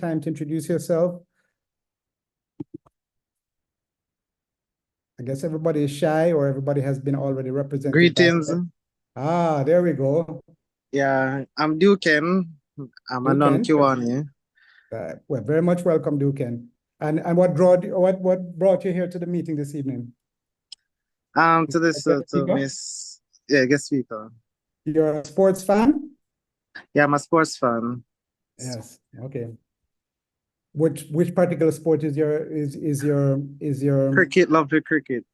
time to introduce yourself. I guess everybody is shy or everybody has been already represented. Greetings. There we go. Yeah, I'm Duken. I'm a non-Kiwani. Well, very much welcome, Duken. And what brought you here to the meeting this evening? To Miss, guest speaker. You're a sports fan? Yeah, I'm a sports fan. Yes. Okay. Which particular sport is your cricket? Lovely cricket.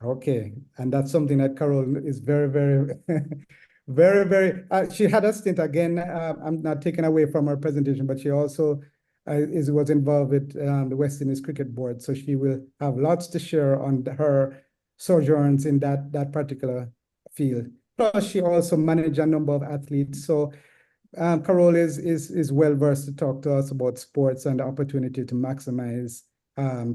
Okay, and that's something that Carol is very, very, very. She had a stint again. I'm not taking away from her presentation, but she also was involved with the West Indies Cricket Board, so she will have lots to share on her sojourns in that particular field. Plus, she also managed a number of athletes. So Carol is well versed to talk to us about sports and the opportunity to maximize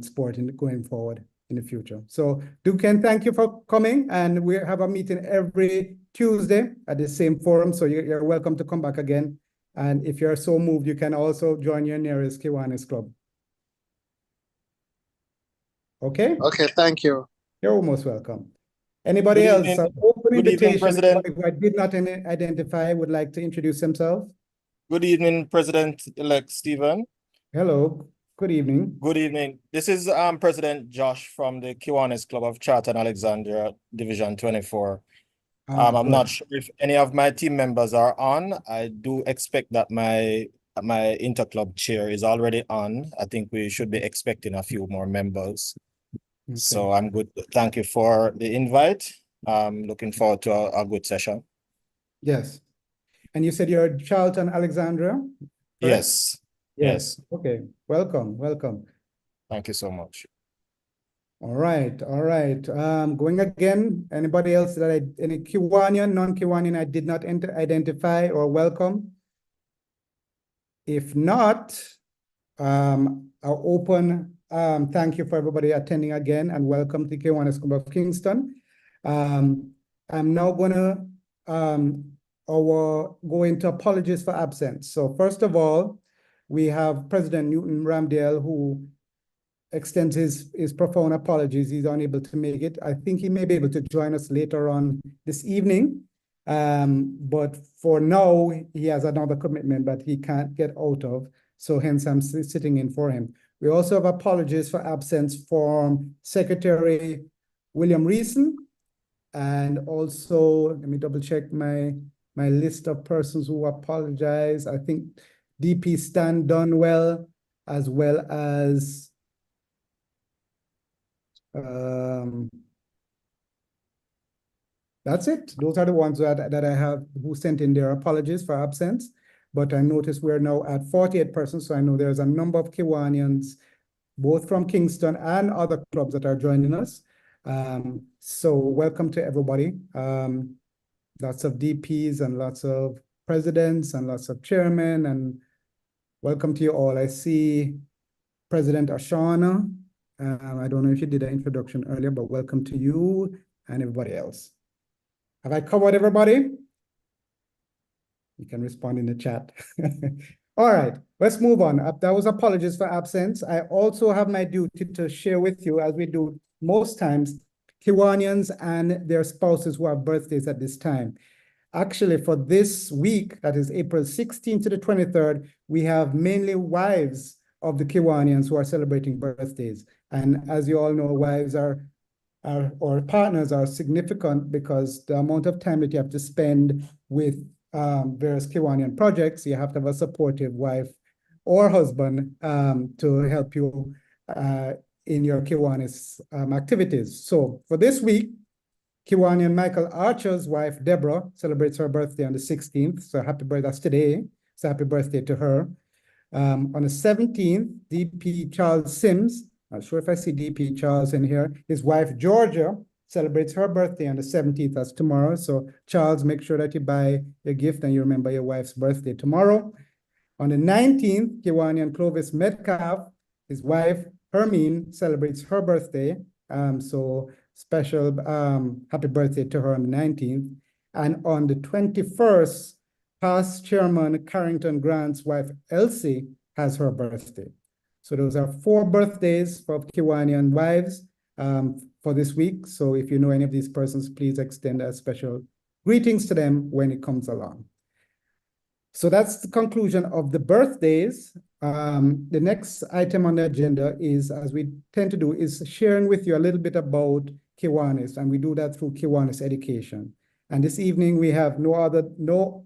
sport going forward in the future. So Duken, thank you for coming, and we have a meeting every Tuesday at the same forum, so you're welcome to come back again. And if you're so moved, you can also join your nearest Kiwanis club. Okay? Okay, thank you. You're most welcome. Anybody else? Open invitation. President. Who I did not identify would like to introduce himself. Good evening, President-elect Stephen. Hello. Good evening. Good evening. This is President Josh from the Kiwanis Club of Charlton Alexandria, Division 24. I'm not sure if any of my team members are on. I do expect that my interclub chair is already on. I think we should be expecting a few more members. Okay. So I'm good. Thank you for the invite. Looking forward to a good session. Yes. And you said you're Charlton Alexandria? Correct? Yes. Yes. Okay. Welcome. Thank you so much. All right. Going again. Anybody else any Kiwanian, non-Kiwanian I did not identify or welcome? If not, I'll open. Thank you for everybody attending again, and welcome to the Kiwanis Club of Kingston. I'm now gonna go into apologies for absence. So first of all, we have President Newton Ramdale, who extends his profound apologies. He's unable to make it. I think he may be able to join us later on this evening. But for now, he has another commitment that he can't get out of. So hence I'm sitting in for him. We also have apologies for absence from Secretary William Reeson. And also, let me double check my list of persons who apologize. I think DP Stan Dunwell, as well as that's it. Those are the ones that I have who sent in their apologies for absence. But I notice we're now at 48 persons, so I know there's a number of Kiwanians, both from Kingston and other clubs that are joining us. So welcome to everybody. Lots of DPs and lots of presidents and lots of chairmen, and welcome to you all. I see President Ashana. I don't know if you did an introduction earlier, but welcome to you and everybody else. Have I covered everybody? You can respond in the chat. All right, let's move on. That was apologies for absence. I also have my duty to share with you, as we do most times, Kiwanians and their spouses who have birthdays at this time. Actually, for this week, that is April 16th to the 23rd, we have mainly wives of the Kiwanians who are celebrating birthdays. And as you all know, wives or partners are significant because the amount of time that you have to spend with various Kiwanian projects, you have to have a supportive wife or husband to help you in your Kiwanis activities. So for this week, Kiwanian Michael Archer's wife, Deborah, celebrates her birthday on the 16th. So happy birthday, that's today. So happy birthday to her. On the 17th, DP Charles Sims, not sure if I see DP Charles in here, his wife, Georgia, celebrates her birthday on the 17th, that's tomorrow. So Charles, make sure that you buy your gift and you remember your wife's birthday tomorrow. On the 19th, Kiwanian Clovis Metcalf, his wife, Hermine, celebrates her birthday. So special happy birthday to her on the 19th. And on the 21st, past Chairman Carrington Grant's wife, Elsie, has her birthday. So those are 4 birthdays for Kiwanian wives for this week. So if you know any of these persons, please extend a special greetings to them when it comes along. So that's the conclusion of the birthdays. The next item on the agenda is, as we tend to do, is sharing with you a little bit about Kiwanis, and we do that through Kiwanis education. And this evening we have no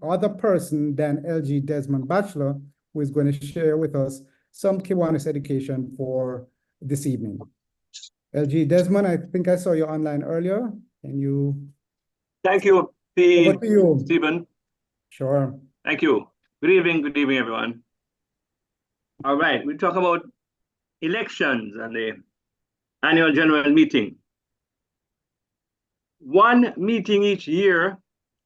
other person than LG Desmond Bachelor, who is going to share with us some Kiwanis education for this evening. LG Desmond, I think I saw you online earlier. Can you? Thank you, Over to you, Stephen. Sure. Thank you. Good evening, everyone. All right, we talk about elections and the annual general meeting. One meeting each year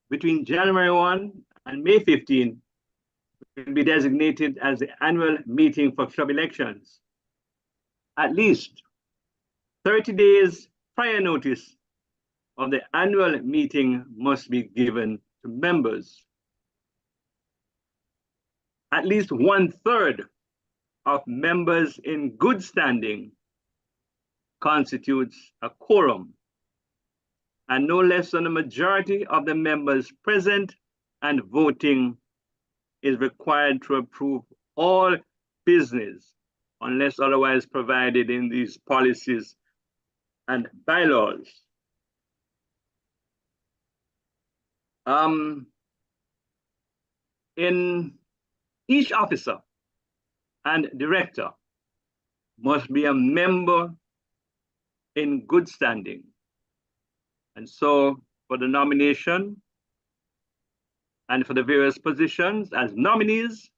between January 1 and May 15 will be designated as the annual meeting for club elections. At least 30 days prior notice of the annual meeting must be given to members. At least 1/3 of members in good standing constitutes a quorum, and no less than a majority of the members present and voting is required to approve all business unless otherwise provided in these policies and bylaws. In each officer and director must be a member in good standing. And so for the nomination and for the various positions as nominees,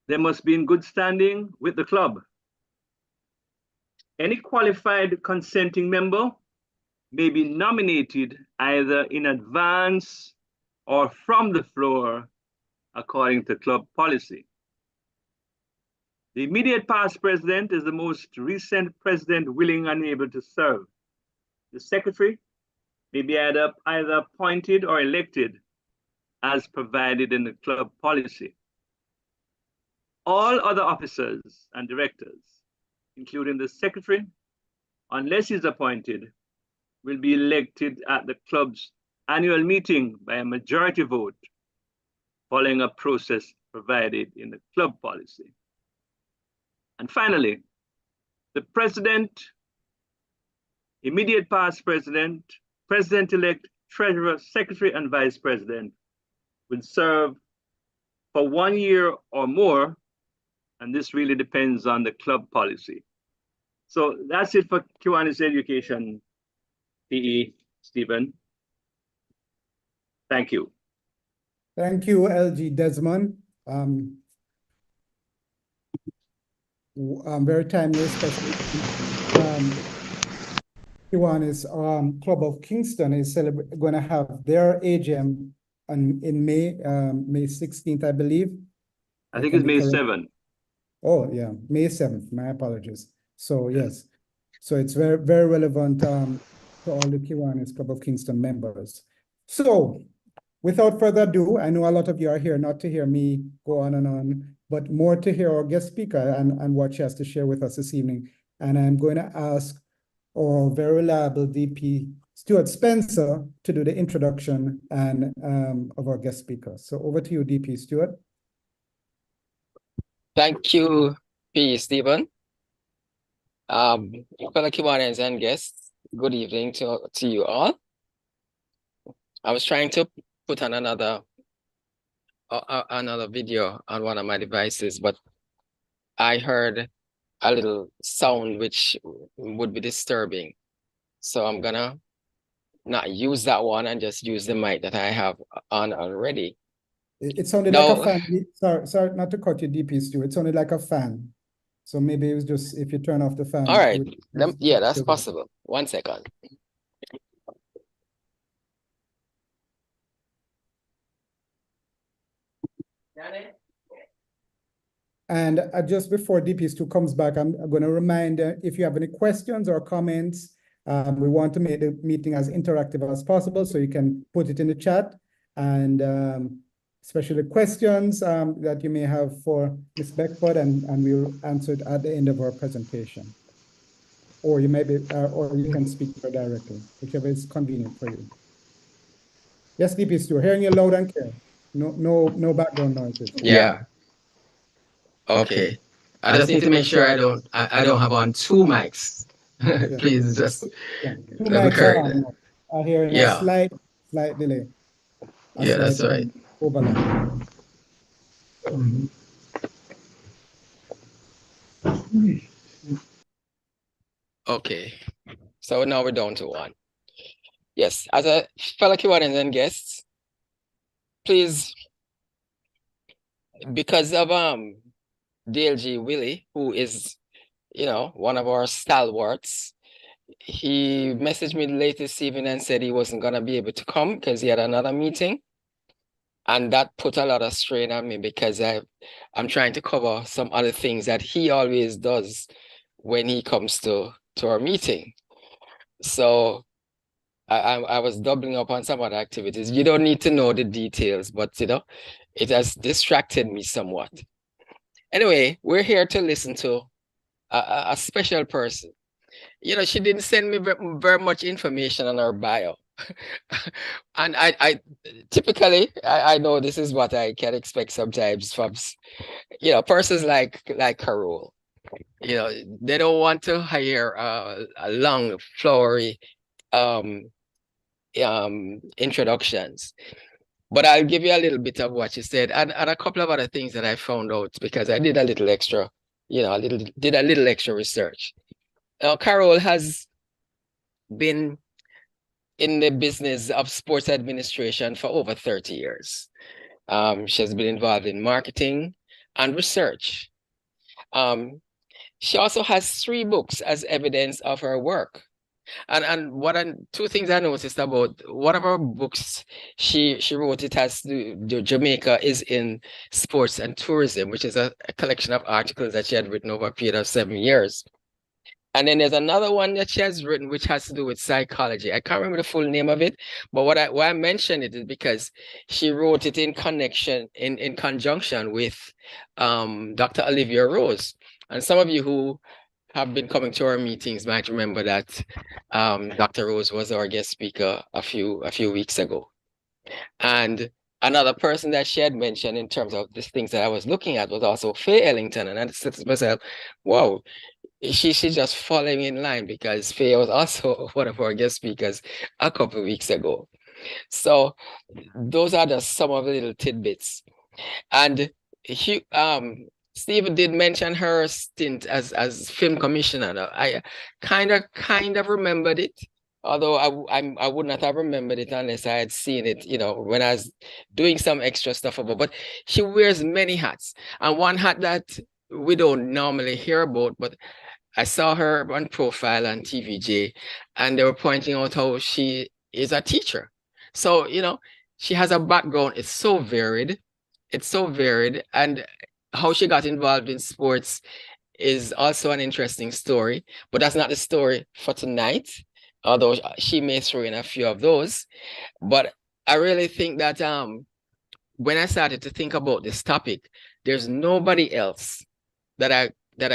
they must be in good standing with the club. Any qualified consenting member may be nominated either in advance or from the floor according to club policy. The immediate past president is the most recent president willing and able to serve. The secretary may be either appointed or elected as provided in the club policy. All other officers and directors, including the secretary, unless he's appointed, will be elected at the club's annual meeting by a majority vote, following a process provided in the club policy. And finally, the president, immediate past president, president-elect, treasurer, secretary, and vice president will serve for 1 year or more, and this really depends on the club policy. So that's it for Kiwanis education, PE, Stephen. Thank you. Thank you, LG Desmond. Very timely, especially Kiwanis Club of Kingston is going to have their AGM in May, May 16th, I believe. I think it's May 7th. Oh, yeah, May 7th. My apologies. So, yes. So it's very, very relevant to all the Kiwanis Club of Kingston members. So, without further ado, I know a lot of you are here not to hear me go on and on, but more to hear our guest speaker and what she has to share with us this evening. And I'm going to ask our very reliable DP, Stuart Spencer, to do the introduction and of our guest speaker. So over to you, DP Stuart. Thank you, P. Stephen. Fellow Kiwanians and guests, good evening to you all. I was trying to put on another video on one of my devices, but I heard a little sound which would be disturbing. So I'm gonna not use that one and just use the mic that I have on already. It sounded like a fan. Sorry, not to cut you, DP Stuart. It sounded like a fan. So maybe it was just if you turn off the fan. All right. Yeah, that's possible. 1 second. And just before DP2 comes back, I'm going to remind if you have any questions or comments, we want to make the meeting as interactive as possible, so you can put it in the chat. And especially questions that you may have for Ms. Beckford, and we'll answer it at the end of our presentation. Or you may be, or you can speak to her directly, whichever is convenient for you. Yes, DP Stewart, hearing you loud and clear. No background noises. Yeah. Okay. I just need to make sure I don't have on two mics. Please just Yeah. Two let me mics are correct on. that. Are hearing a Yeah. slight delay. Yeah, that's right. Overlap. Okay. So now we're down to one. Yes, as a fellow Kiwanians and guests, please, because of DLG Willie, who is, you know, one of our stalwarts, he messaged me late this evening and said he wasn't gonna be able to come because he had another meeting. And that put a lot of strain on me because I'm trying to cover some other things that he always does when he comes to our meeting. So I was doubling up on some other activities. You don't need to know the details, but you know, it has distracted me somewhat. Anyway, we're here to listen to a special person. You know, she didn't send me very much information on her bio. And I typically, I know this is what I can expect sometimes from, you know, persons like CAROLE. You know, they don't want to hire a long, flowery introductions. But I'll give you a little bit of what she said and a couple of other things that I found out because I did a little extra, you know, did a little extra research. Now, CAROLE has been in the business of sports administration for over 30 years. She has been involved in marketing and research. She also has 3 books as evidence of her work. And two things I noticed about one of her books, she wrote, it has Jamaica is in sports and tourism, which is a collection of articles that she had written over a period of 7 years. And then there's another one that she has written, which has to do with psychology. I can't remember the full name of it, but why I mentioned it is because she wrote it in conjunction with Dr. Olivia Rose. And some of you who have been coming to our meetings might remember that Dr. Rose was our guest speaker a few weeks ago. And another person that she had mentioned in terms of the things that I was looking at was also Faye Ellington. And I said to myself, wow, she's just following in line because Faye was also one of our guest speakers a couple of weeks ago. So those are just some of the little tidbits. And Stephen did mention her stint as film commissioner. I kind of remembered it, although I would not have remembered it unless I had seen it, you know, when I was doing some extra stuff about. But she wears many hats, and one hat that we don't normally hear about, but I saw her on profile on TVJ, and they were pointing out how she is a teacher. So, you know, she has a background. It's so varied. It's so varied. And how she got involved in sports is also an interesting story, but that's not the story for tonight, although she may throw in a few of those. But I really think that when I started to think about this topic, there's nobody else that I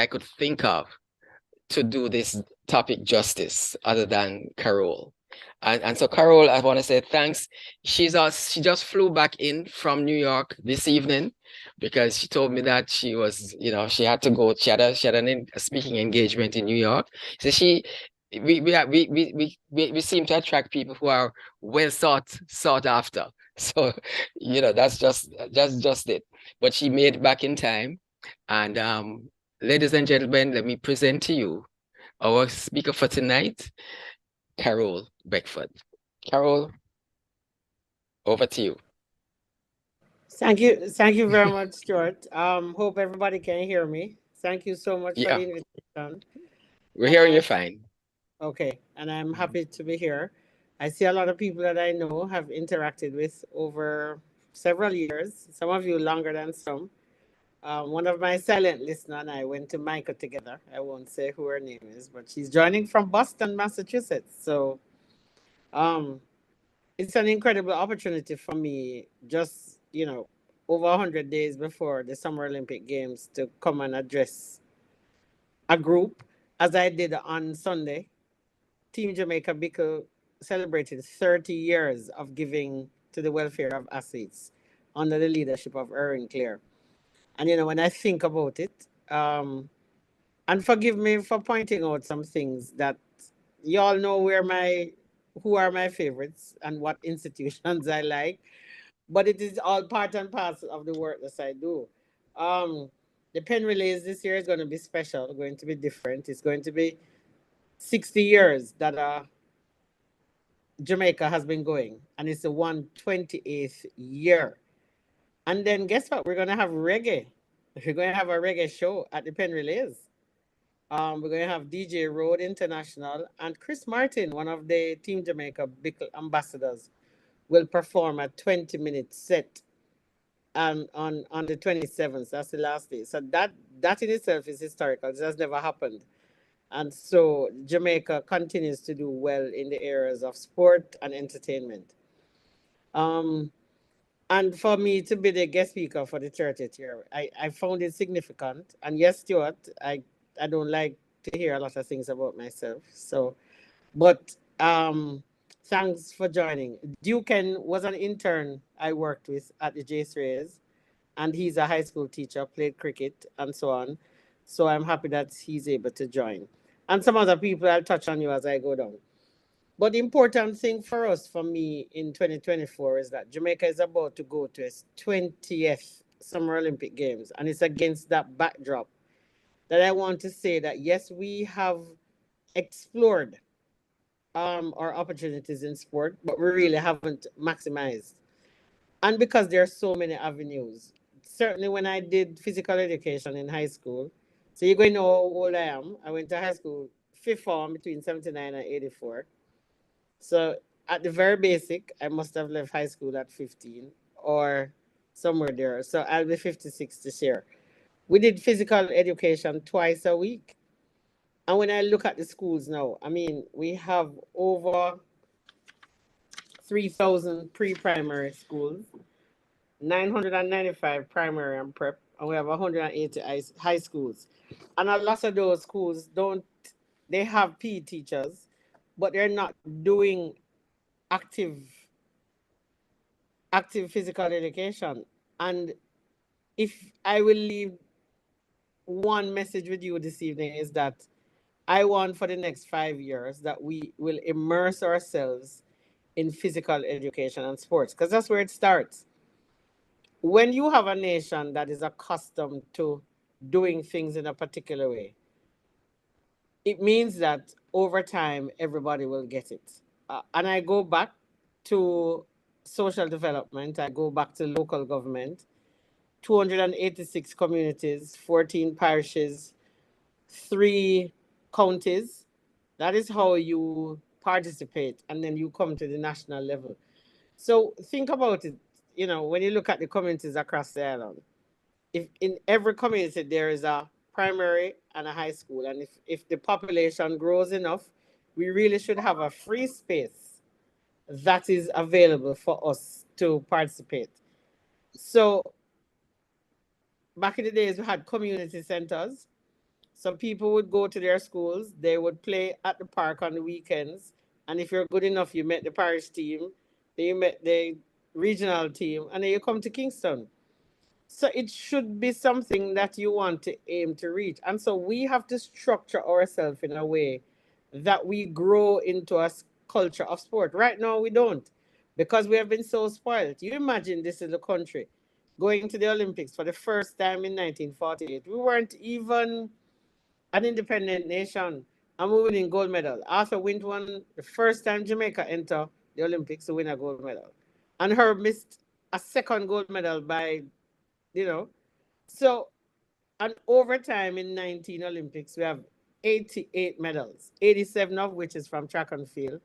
could think of to do this topic justice other than CAROLE. And so CAROLE, I want to say thanks. She just flew back in from New York this evening because she told me that she was, you know, she had to go. She had a speaking engagement in New York. So we seem to attract people who are well sought after. So, you know, that's just it. But she made it back in time. And ladies and gentlemen, let me present to you our speaker for tonight, CAROLE Beckford. CAROLE, over to you. Thank you very much, Stuart. Hope everybody can hear me. Thank you so much for the invitation. We're hearing you fine. Okay, and I'm happy to be here. I see a lot of people that I know have interacted with over several years, some of you longer than some. One of my silent listeners and I went to Jamaica together. I won't say who her name is, but she's joining from Boston, Massachusetts. So it's an incredible opportunity for me, just, you know, over 100 days before the Summer Olympic Games to come and address a group, as I did on Sunday. Team Jamaica BICL celebrated 30 years of giving to the welfare of athletes under the leadership of Erin Clare. And, when I think about it, and forgive me for pointing out some things that y'all know who are my favorites and what institutions I like, but it is all part and parcel of the work that I do. The pen relays this year is going to be special, going to be different. It's going to be 60 years that Jamaica has been going, and it's the 128th year. And then guess what? We're going to have reggae. We're going to have a reggae show at the pen relays. We're going to have DJ Road International and Chris Martin, one of the Team Jamaica BICL ambassadors, will perform a 20-minute set on the 27th. That's the last day. So that in itself is historical. It has never happened. And so Jamaica continues to do well in the areas of sport and entertainment. And for me to be the guest speaker for the 30th year, I found it significant. And yes, Stuart, I don't like to hear a lot of things about myself. So, but thanks for joining. Duken was an intern I worked with at the J. Rays, and he's a high school teacher, played cricket and so on. So I'm happy that he's able to join. And some other people, I'll touch on you as I go down. But the important thing for me, in 2024 is that Jamaica is about to go to its 20th Summer Olympic Games. And it's against that backdrop that I want to say that, yes, we have explored our opportunities in sport, but we really haven't maximized. And because there are so many avenues, certainly when I did physical education in high school, so you're going to know how old I am. I went to high school, fifth form between 79 and 84. So at the very basic, I must have left high school at 15 or somewhere there. So I'll be 56 this year. We did physical education twice a week. And when I look at the schools now, I mean, we have over 3,000 pre-primary schools, 995 primary and prep, and we have 180 high schools. And a lot of those schools they have PE teachers, but they're not doing active physical education. And if I will leave one message with you this evening, is that I want for the next 5 years that we will immerse ourselves in physical education and sports, because that's where it starts. When you have a nation that is accustomed to doing things in a particular way, it means that over time, everybody will get it. And I go back to social development, I go back to local government, 286 communities, 14 parishes, 3 counties. That is how you participate, and then you come to the national level. So think about it, when you look at the communities across the island, if in every community there is a primary and a high school, and if the population grows enough, we really should have a free space that is available for us to participate. So back in the days, we had community centers. So people would go to their schools, they would play at the park on the weekends, and if you're good enough, you met the parish team, then you met the regional team, and then you come to Kingston. So it should be something that you want to aim to reach. And so we have to structure ourselves in a way that we grow into a culture of sport. Right now, we don't, because we have been so spoiled. You imagine this is the country going to the Olympics for the first time in 1948. We weren't even an independent nation, and we winning gold medal. Arthur Wint won the first time Jamaica entered the Olympics to win a gold medal. And Herb missed a second gold medal by, So, and over time in 19 Olympics, we have 88 medals, 87 of which is from track and field.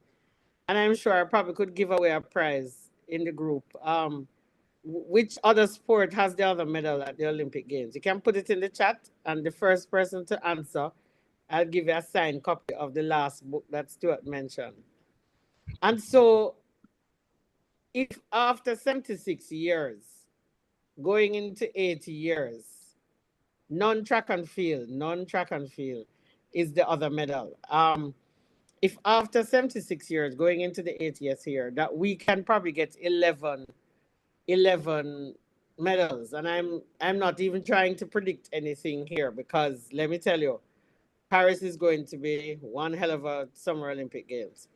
And I'm sure I probably could give away a prize in the group. Which other sport has the other medal at the Olympic Games? You can put it in the chat, and the first person to answer, I'll give you a signed copy of the last book that Stuart mentioned. And so, if after 76 years, going into 80 years, non-track and field is the other medal. If after 76 years, going into the 80th year, that we can probably get 11 medals. And I'm not even trying to predict anything here, because let me tell you, Paris is going to be one hell of a Summer Olympic Games.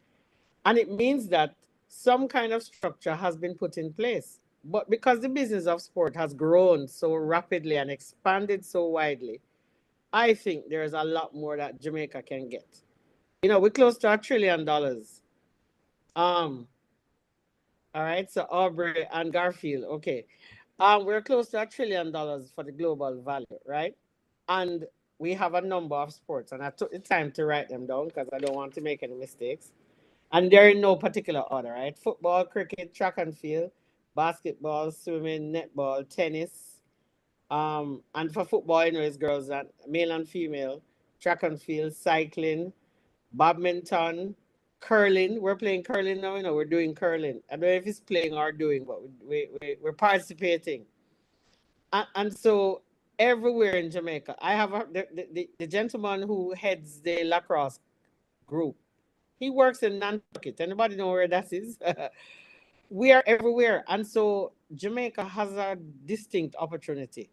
And it means that some kind of structure has been put in place. But because the business of sport has grown so rapidly and expanded so widely, I think there's a lot more that Jamaica can get. You know, we're close to $1 trillion. All right, so Aubrey and Garfield, okay. We're close to $1 trillion for the global value, right? And we have a number of sports, and I took the time to write them down because I don't want to make any mistakes. And they're in no particular order, right? Football, cricket, track and field, basketball, swimming, netball, tennis. And for football, you know, it's girls and male and female, track and field, cycling, badminton, curling. We're playing curling now, you know, we're doing curling. I don't know if it's playing or doing, but we're participating. And so everywhere in Jamaica, I have the gentleman who heads the lacrosse group. He works in Nantucket. Anybody know where that is? We are everywhere. And so Jamaica has a distinct opportunity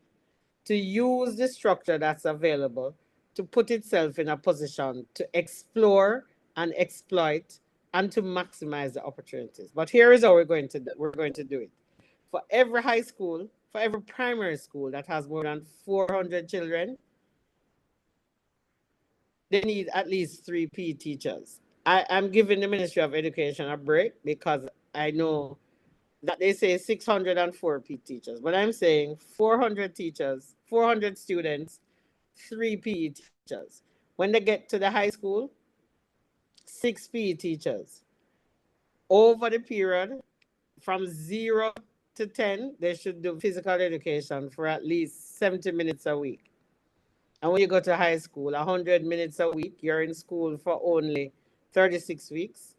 to use the structure that's available to put itself in a position to explore and exploit and to maximize the opportunities. But here is how we're going to do it. For every high school, for every primary school that has more than 400 children, they need at least 3 PE teachers. I'm giving the Ministry of Education a break because I know that they say 604 PE teachers, but I'm saying 400 teachers, 400 students, 3 PE teachers. When they get to the high school, 6 PE teachers. Over the period from 0 to 10, they should do physical education for at least 70 minutes a week. And when you go to high school, 100 minutes a week, you're in school for only 36 weeks.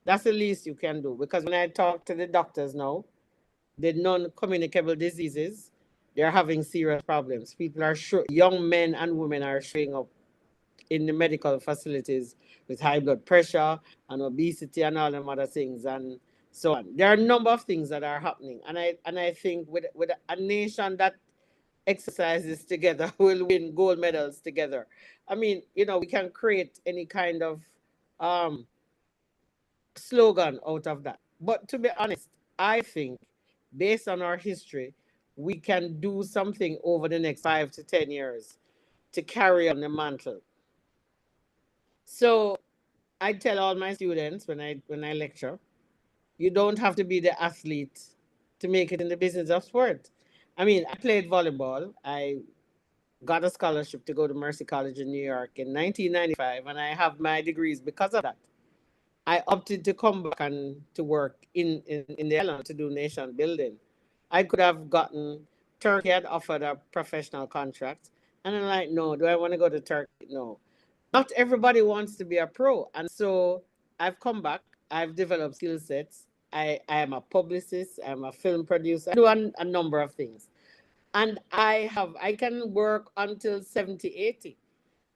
That's the least you can do. Because when I talk to the doctors now, the non-communicable diseases, they're having serious problems. Young men and women are showing up in the medical facilities with high blood pressure and obesity and all them other things and so on. There are a number of things that are happening. And I think with a nation that exercises together will win gold medals together. I mean, you know, we can create any kind of slogan out of that. But to be honest, I think based on our history, we can do something over the next 5 to 10 years to carry on the mantle. So I tell all my students when I lecture, you don't have to be the athlete to make it in the business of sport. I mean, I played volleyball. I got a scholarship to go to Mercy College in New York in 1995, and I have my degrees because of that. I opted to come back and to work in the island to do nation building. I could have gotten, Turkey had offered a professional contract, and I'm like, no, do I want to go to Turkey? No. Not everybody wants to be a pro. And so I've come back, I've developed skill sets. I am a publicist, I'm a film producer, I do a number of things. And I can work until 70, 80.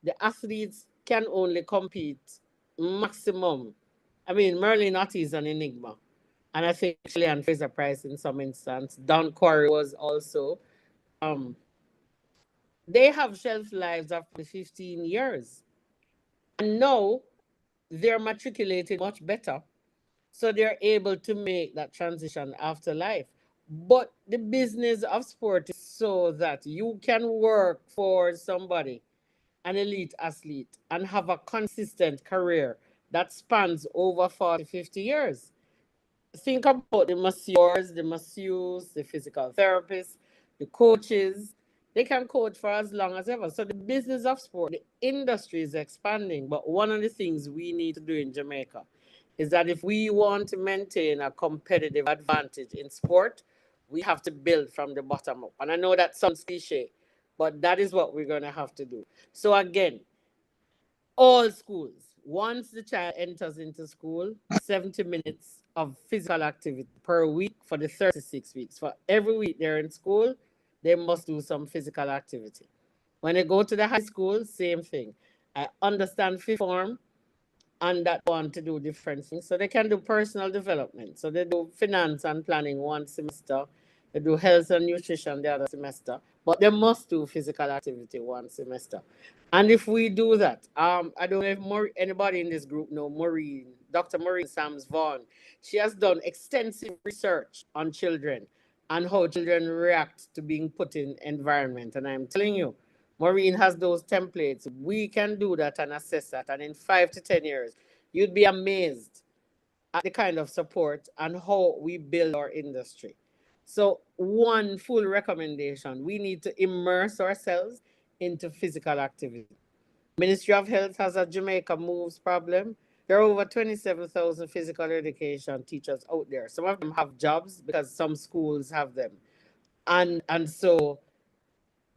The athletes can only compete maximum. I mean, Merlin Ottey is an enigma. And I think Leon Fraser Price in some instance. Don Corey was also. They have shelf lives of 15 years. And now they're matriculated much better. So they're able to make that transition after life. But the business of sport is so that you can work for somebody, an elite athlete, and have a consistent career that spans over 40, 50 years. Think about the masseurs, the masseuses, the physical therapists, the coaches. They can coach for as long as ever. So the business of sport, the industry is expanding. But one of the things we need to do in Jamaica is that if we want to maintain a competitive advantage in sport, we have to build from the bottom up. And I know that sounds cliche, but that is what we're going to have to do. So again, all schools, once the child enters into school, 70 minutes of physical activity per week for the 36 weeks. For every week they're in school, they must do some physical activity. When they go to the high school, same thing. I understand fifth form and that want to do different things. So they can do personal development. So they do finance and planning one semester. They do health and nutrition the other semester. But they must do physical activity one semester. And if we do that, I don't know if anybody in this group know Maureen, Dr. Maureen Sams Vaughan. She has done extensive research on children and how children react to being put in environment. And I'm telling you, Maureen has those templates. We can do that and assess that. And in 5 to 10 years, you'd be amazed at the kind of support and how we build our industry. So one full recommendation, we need to immerse ourselves into physical activity. Ministry of Health has a Jamaica Moves problem. There are over 27,000 physical education teachers out there. Some of them have jobs because some schools have them. And so,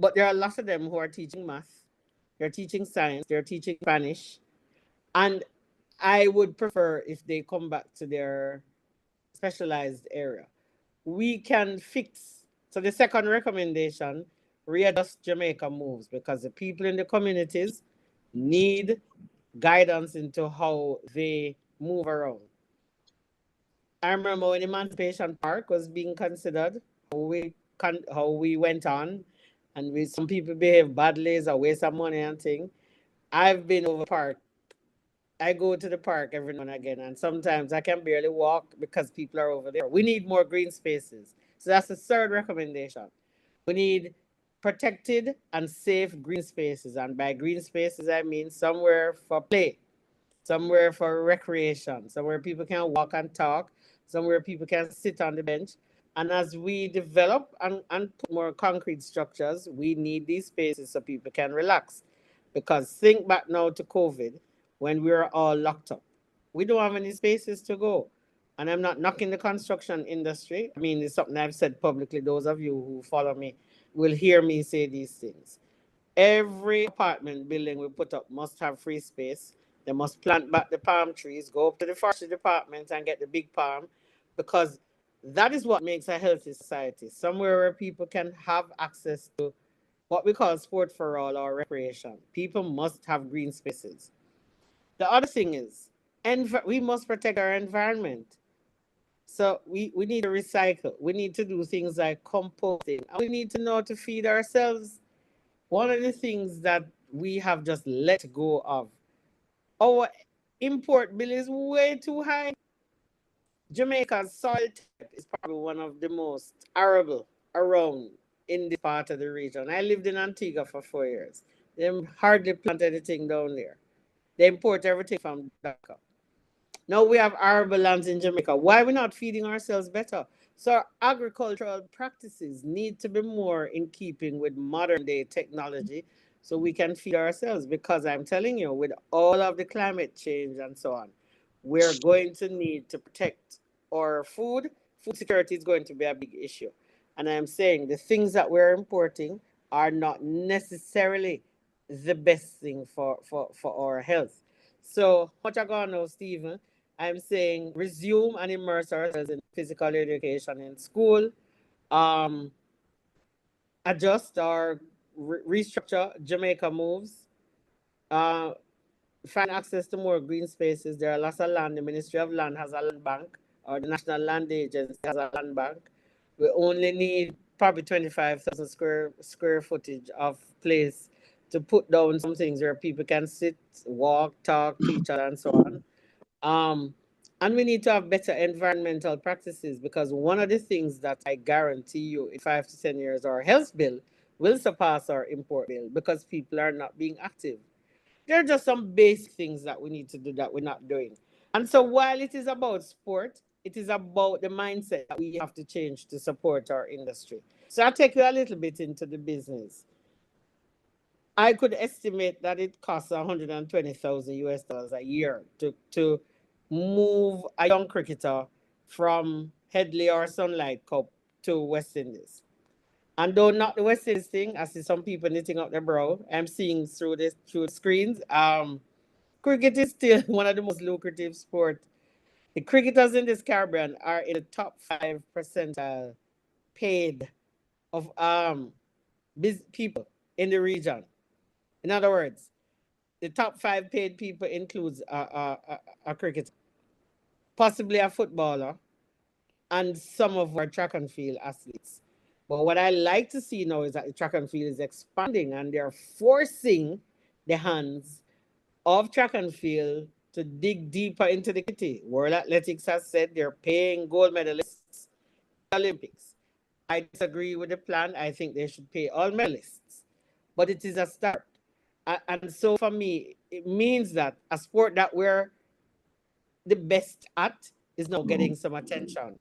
but there are a lot of them who are teaching math, they're teaching science, they're teaching Spanish. And I would prefer if they come back to their specialized area. We can fix. So the second recommendation, readjust Jamaica Moves, because the people in the communities need guidance into how they move around. I remember when Emancipation Park was being considered, how we went on, and some people behave badly, it's a waste of money and thing. I've been over park. I go to the park every now and again, and sometimes I can barely walk because people are over there. We need more green spaces. So that's the third recommendation. We need protected and safe green spaces. And by green spaces, I mean somewhere for play, somewhere for recreation, somewhere people can walk and talk, somewhere people can sit on the bench. And as we develop and put more concrete structures, we need these spaces so people can relax. Because think back now to COVID, when we were all locked up. We don't have any spaces to go. And I'm not knocking the construction industry. I mean, it's something I've said publicly. Those of you who follow me will hear me say these things. Every apartment building we put up must have free space. They must plant back the palm trees, go up to the forestry department and get the big palm, because that is what makes a healthy society. Somewhere where people can have access to what we call sport for all or recreation. People must have green spaces. The other thing is, we must protect our environment. So we need to recycle. We need to do things like composting. And we need to know how to feed ourselves. One of the things that we have just let go of, our import bill is way too high. Jamaica's soil type is probably one of the most arable around in this part of the region. I lived in Antigua for 4 years. They hardly plant anything down there. They import everything from Dhaka. Now we have arable lands in Jamaica. Why are we not feeding ourselves better? So our agricultural practices need to be more in keeping with modern day technology so we can feed ourselves. Because I'm telling you, with all of the climate change and so on, we're going to need to protect our food. Food security is going to be a big issue. And I'm saying the things that we're importing are not necessarily the best thing for our health. So, what I got now, Stephen, I'm saying resume and immerse ourselves in physical education in school, um, adjust or restructure Jamaica Moves, uh, find access to more green spaces. There are lots of land. The Ministry of Land has a land bank, or the National Land Agency has a land bank. We only need probably 25,000 square footage of place to put down some things where people can sit, walk, talk to each other, and so on. And we need to have better environmental practices, because one of the things that I guarantee you in 5 to 10 years, our health bill will surpass our import bill because people are not being active. There are just some basic things that we need to do that we're not doing. And so while it is about sport, it is about the mindset that we have to change to support our industry. So I'll take you a little bit into the business. I could estimate that it costs 120,000 US dollars a year to move a young cricketer from Headley or Sunlight Cup to West Indies. And though not the West Indies thing, I see some people knitting up their brow. I'm seeing through the screens. Cricket is still one of the most lucrative sports. The cricketers in this Caribbean are in the top 5 percentile paid of people in the region. In other words, the top 5 paid people includes a cricketer, possibly a footballer, and some of our track and field athletes. But what I like to see now is that the track and field is expanding and they're forcing the hands of track and field to dig deeper into the kitty. World Athletics has said they're paying gold medalists Olympics. I disagree with the plan. I think they should pay all medalists. But it is a start. And so for me, it means that a sport that we're the best at is now getting some attention.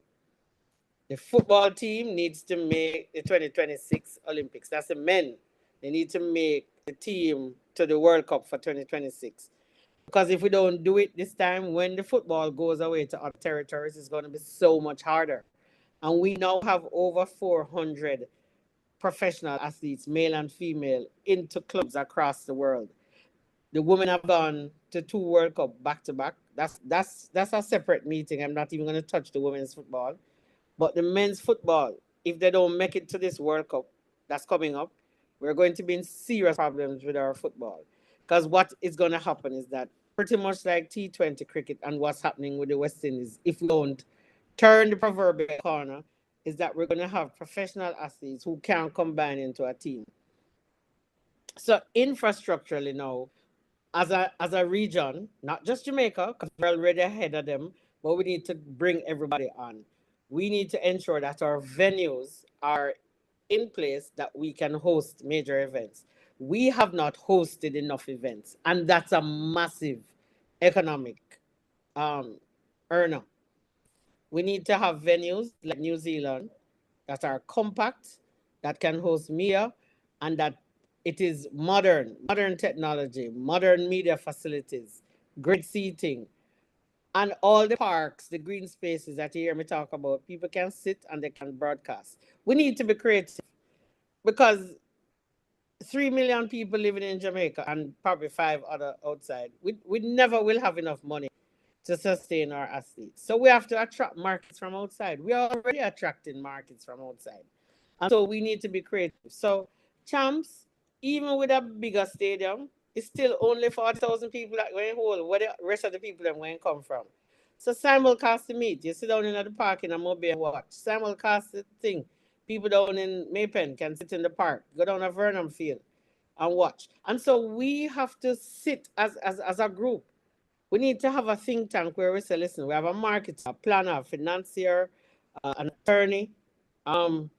The football team needs to make the 2026 Olympics. That's the men. They need to make the team to the World Cup for 2026. Because if we don't do it this time, when the football goes away to other territories, it's going to be so much harder. And we now have over 400 professional athletes, male and female, into clubs across the world. The women have gone to 2 World Cup back to back. That's a separate meeting. I'm not even going to touch the women's football. But the men's football, if they don't make it to this World Cup that's coming up, we're going to be in serious problems with our football. Because what is going to happen is that pretty much like T20 cricket and what's happening with the West Indies, if we don't turn the proverbial corner, is that we're going to have professional athletes who can combine into a team. So infrastructurally now, as a region, not just Jamaica, because we're already ahead of them, but we need to bring everybody on. We need to ensure that our venues are in place that we can host major events. We have not hosted enough events, and that's a massive economic earner. We need to have venues like New Zealand that are compact, that can host media, and that it is modern technology, modern media facilities, great seating, and all the parks, the green spaces that you hear me talk about. People can sit and they can broadcast. We need to be creative because 3 million people living in Jamaica and probably 5 other outside. We never will have enough money to sustain our athletes. So we have to attract markets from outside. We are already attracting markets from outside. And so we need to be creative. So champs, even with a bigger stadium, it's still only 40,000 people that going hold. Where the rest of the people them going come from? So simulcast the meet. You sit down in the park in a mobile and watch. Simulcast the thing. People down in Maypen can sit in the park, go down to Vernon Field and watch. And so we have to sit as a group. We need to have a think tank where we say, listen, we have a marketer, a planner, a financier, an attorney, and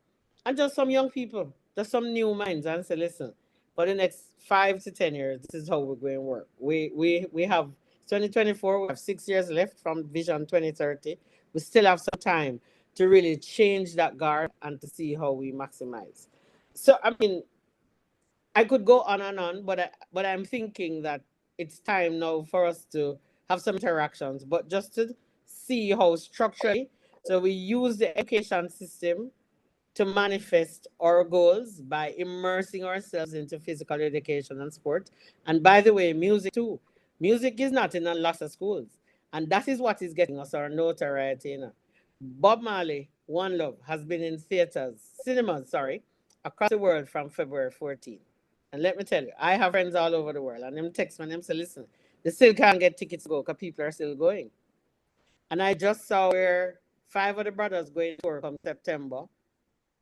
just some young people, just some new minds, and say, listen, for the next 5 to 10 years, this is how we're going to work. We have 2024, we have 6 years left from Vision 2030. We still have some time to really change that guard and to see how we maximize. So, I mean, I could go on and on, but I'm thinking that it's time now for us to have some interactions, but just to see how structurally, so we use the education system to manifest our goals by immersing ourselves into physical education and sport. And by the way, music too. Music is not in a lot of schools. And that is what is getting us our notoriety. You know. Bob Marley, One Love, has been in cinemas, across the world from February 14th. And let me tell you, I have friends all over the world, and them text me and them say, listen, they still can't get tickets to go because people are still going. And I just saw where 5 of the brothers going to tour come September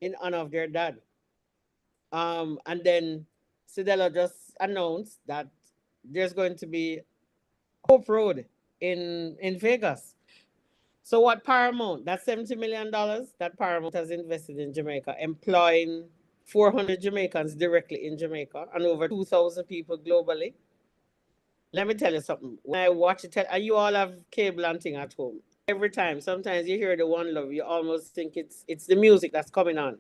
in honor of their dad. And then Sidela just announced that there's going to be Hope Road in Vegas. So what Paramount, that $70 million that Paramount has invested in Jamaica, employing 400 Jamaicans directly in Jamaica and over 2,000 people globally. Let me tell you something. When I watch it, and you all have cable and thing at home. Every time, sometimes you hear the One Love, you almost think it's the music that's coming on.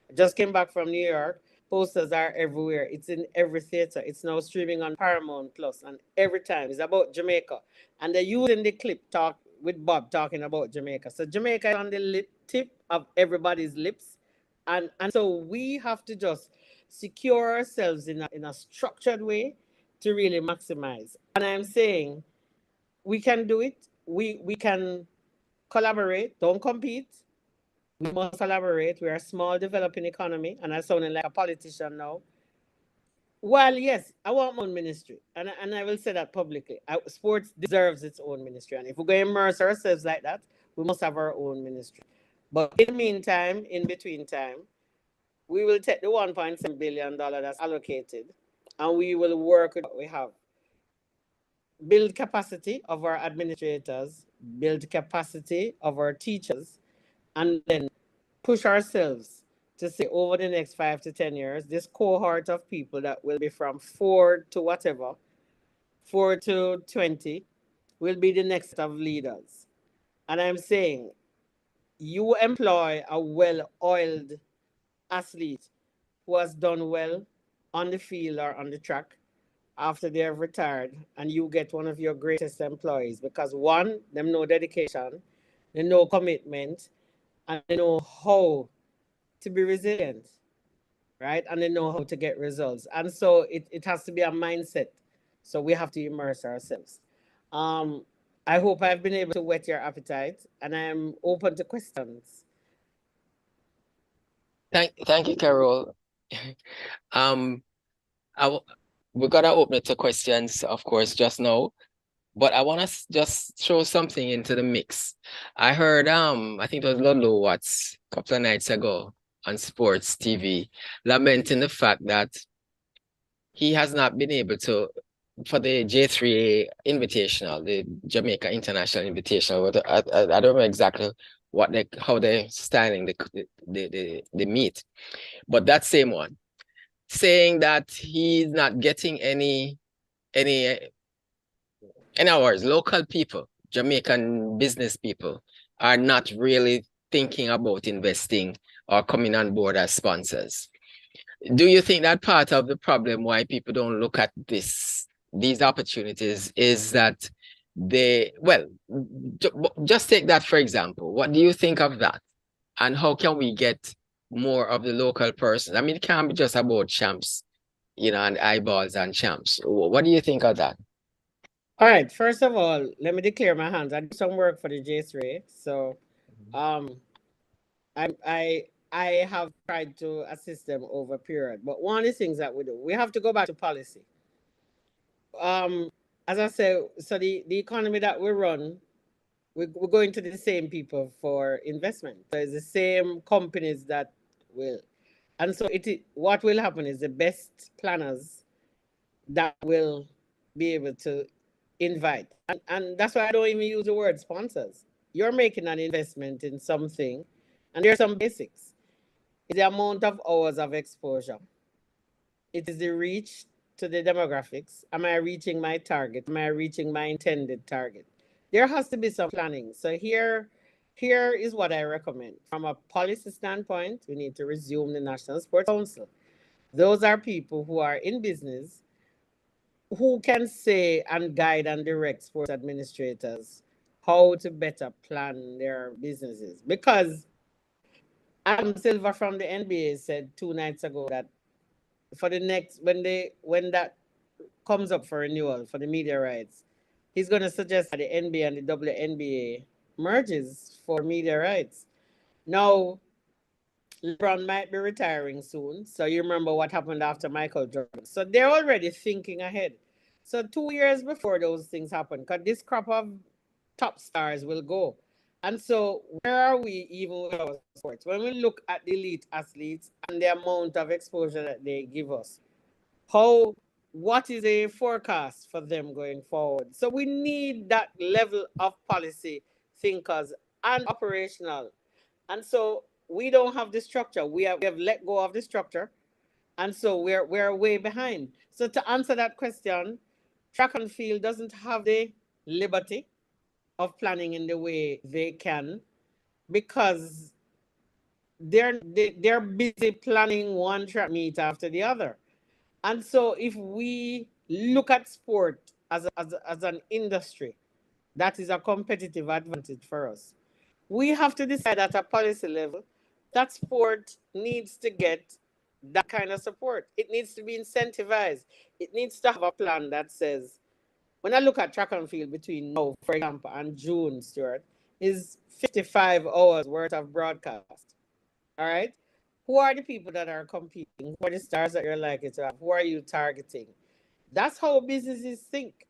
I just came back from New York. Posters are everywhere. It's in every theater. It's now streaming on Paramount Plus, and every time it's about Jamaica. And they're using the clip talk with Bob talking about Jamaica. So Jamaica is on the tip of everybody's lips. And so we have to just secure ourselves in a structured way to really maximize. And I'm saying we can do it. We can collaborate, don't compete. We must collaborate. We're a small developing economy, and I'm sounding like a politician now. Well, yes, I want my own ministry, and I will say that publicly. Sports deserves its own ministry, and if we're going to immerse ourselves like that, we must have our own ministry. But in the meantime, in between time, we will take the $1.7 billion that's allocated, and we will work with what we have. Build capacity of our administrators, build capacity of our teachers, and then push ourselves to say over the next 5 to 10 years, this cohort of people that will be from 4 to whatever, 4 to 20, will be the next set of leaders. And I'm saying, you employ a well-oiled athlete who has done well on the field or on the track after they have retired, and you get one of your greatest employees because one, them know dedication, they know commitment, and they know how to be resilient, right? And they know how to get results. And so it has to be a mindset. So we have to immerse ourselves. I hope I've been able to whet your appetite, and I'm open to questions. Thank you, Carol. Um, we're gonna open it to questions, of course, just now. But I want to just throw something into the mix. I heard, I think it was Lolo Watts a couple of nights ago on sports TV, lamenting the fact that he has not been able to, for the J3A Invitational, the Jamaica International Invitational. I don't remember exactly how they're styling the meet, but that same one, saying that he's not getting any in other words, local people, Jamaican business people, are not really thinking about investing or coming on board as sponsors. Do you think that part of the problem why people don't look at these opportunities is that just take that for example. What do you think of that? And how can we get more of the local persons? I mean, it can't be just about champs, and eyeballs and champs. What do you think of that? All right, first of all, let me declare my hands. I do some work for the J3A. So I have tried to assist them over a period. But one of the things that we do, we have to go back to policy. As I say, so the economy that we run, we're going to the same people for investment. So it's the same companies that will. And so what will happen is the best planners that will be able to invite. And that's why I don't even use the word sponsors. You're making an investment in something, and there are some basics. It's the amount of hours of exposure. It is the reach to the demographics. Am I reaching my target? Am I reaching my intended target? There has to be some planning. So here is what I recommend. From a policy standpoint, we need to resume the National Sports Council. Those are people who are in business, who can say and guide and direct sports administrators how to better plan their businesses. Because Adam Silver from the NBA said 2 nights ago that for the next, when that comes up for renewal for the media rights, he's going to suggest that the NBA and the WNBA merges for media rights. Now, LeBron might be retiring soon. So you remember what happened after Michael Jordan. So they're already thinking ahead. So 2 years before those things happen, because this crop of top stars will go. And so where are we even with our sports? When we look at the elite athletes and the amount of exposure that they give us, what is a forecast for them going forward? So we need that level of policy thinkers and operational. And so we don't have the structure. We have let go of the structure. And so we're way behind. So to answer that question, track and field doesn't have the liberty of planning in the way they can because they're busy planning one track meet after the other. And so if we look at sport as an industry, that is a competitive advantage for us. We have to decide at a policy level that sport needs to get that kind of support. It needs to be incentivized. It needs to have a plan that says, when I look at track and field between now, for example, and June, Stuart, is 55 hours worth of broadcast. All right. Who are the people that are competing? Who are the stars that you're likely to have? Who are you targeting? That's how businesses think.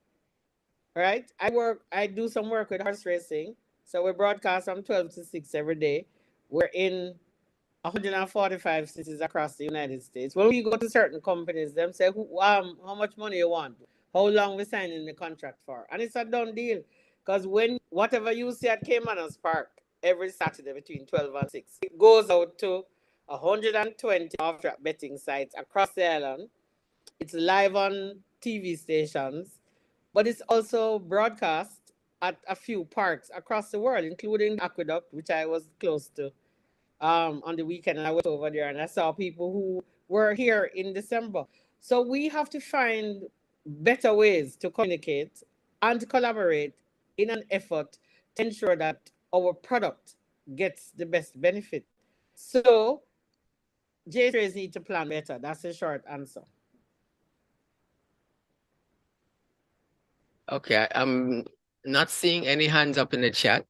Right? I do some work with horse racing. So we broadcast from 12 to 6 every day. We're in 145 cities across the United States. When we go to certain companies, them say, how much money you want? How long we signing the contract for? And it's a done deal. Because when whatever you see at Caymanas Park every Saturday between 12 and 6, it goes out to 120 off-track betting sites across the island. It's live on TV stations, but it's also broadcast at a few parks across the world, including Aqueduct, which I was close to on the weekend. And I went over there and I saw people who were here in December. So we have to find better ways to communicate and to collaborate in an effort to ensure that our product gets the best benefit. So J-Trays need to plan better. That's the short answer. Okay, I'm not seeing any hands up in the chat,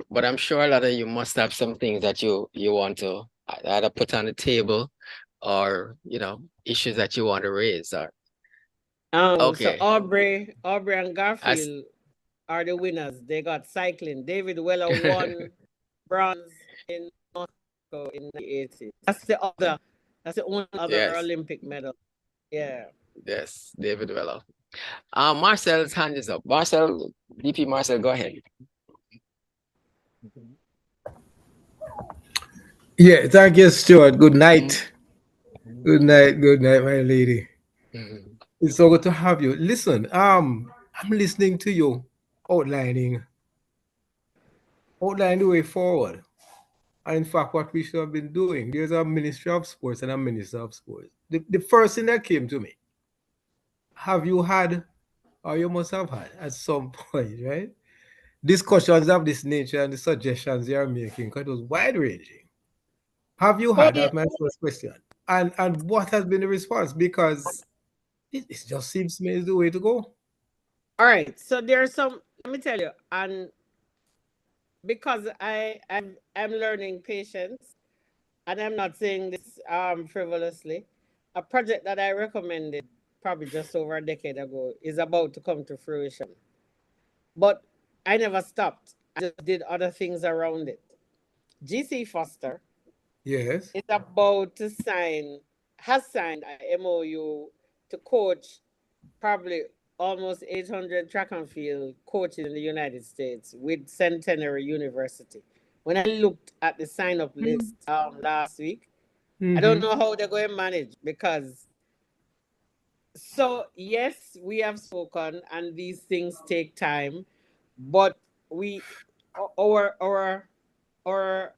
but I'm sure a lot of you must have some things that you want to either put on the table or, issues that you want to raise. Or So Aubrey and Garfield are the winners. They got cycling. David Weller won bronze in Moscow in the 80s. That's the only other Olympic medal. Yeah. Yes, David Weller. Marcel's hand is up. DP Marcel, go ahead. Yeah, thank you, Stuart. Good night. Good night, my lady. It's so good to have you. Listen, I'm listening to you outlining the way forward. And in fact, what we should have been doing. There's a Ministry of Sports and a Minister of Sports. The first thing that came to me, have you had, or you must have had at some point, right? Discussions of this nature and the suggestions you are making, because it was wide ranging. Have you had? That's my first question. And what has been the response? Because it just seems to me is the way to go. All right. So there's some, let me tell you, and because I'm learning patience, and I'm not saying this frivolously, a project that I recommended probably just over a decade ago is about to come to fruition. But I never stopped. I just did other things around it. GC Foster is about to has signed a MOU to coach probably almost 800 track and field coaches in the United States with Centenary University. When I looked at the sign-up list last week, I don't know how they're going to manage because, so yes, we have spoken and these things take time, but our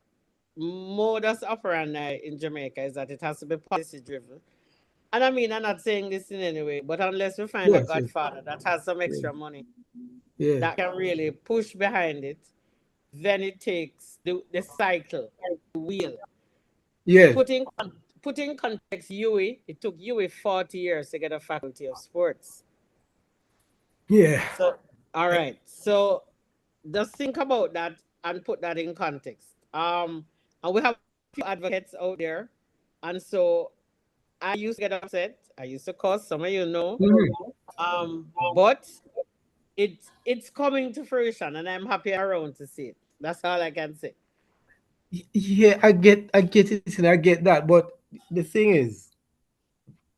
modus operandi in Jamaica is that it has to be policy driven. And I mean, I'm not saying this in any way, but unless we find a godfather that has some extra money that can really push behind it, then it takes the cycle, the wheel. Yes. Put in context, it took UWI 40 years to get a faculty of sports. Yeah. So, all right. So just think about that and put that in context. And we have a few advocates out there. And so I used to get upset. I used to cuss, some of you know. But it's coming to fruition and I'm happy around to see it. That's all I can say. Yeah, I get it and I get that. But the thing is,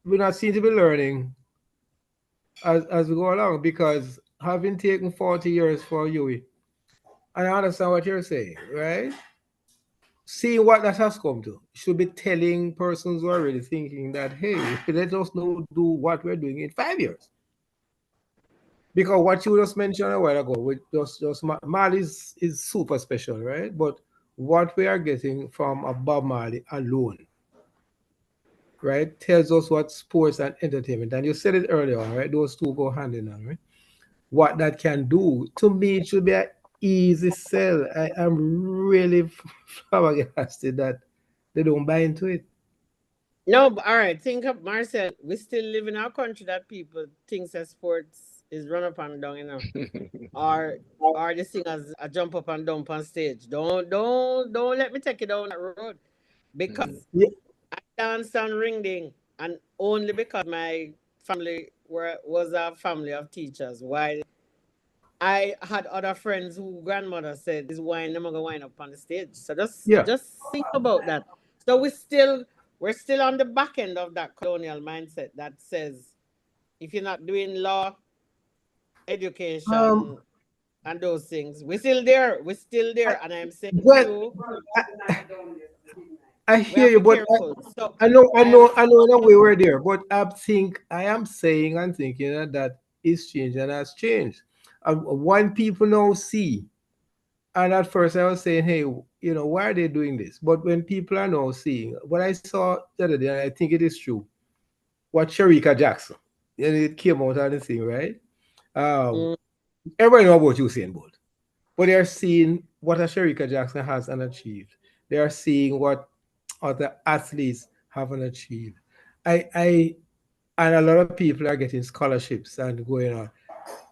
we not seem to be learning as we go along, because having taken 40 years for UWI, and I understand what you're saying, right? Seeing what that has come to, should be telling persons who are already thinking that, hey, let us do what we're doing in 5 years. Because what you just mentioned a while ago, with just Marley is super special, right? But what we are getting from a Bob Marley alone, right, tells us what sports and entertainment, and you said it earlier on, right? Those two go hand in hand, right? What that can do. To me, it should be an easy sell. I am really flabbergasted that they don't buy into it. No, but all right. Think of Marcel. We still live in our country that people think that sports is run up and down, or the singers a jump up and down on stage. Don't let me take you down that road because Yeah. I danced on ring ding, and only because my family was a family of teachers. While I had other friends who grandmother said this wine never gonna wind up on the stage. So Yeah. just think about that. So we're still on the back end of that colonial mindset that says if you're not doing law, Um, education, and those things, we're still there. We're still there. And I'm saying to well, you, I we hear have you, to be but careful. So I I am know in a way we're there, but I am saying and thinking that is changed and has changed. When people now see, and at first I was saying, hey, why are they doing this? But when people are now seeing, what I saw the other day, and I think it is true, what Sharika Jackson, and it came out on the thing, right? Um, mm, Everybody know about Usain Bolt, but they're seeing what a Sharika Jackson has and achieved. They are seeing what other athletes haven't achieved. I and a lot of people are getting scholarships and going on.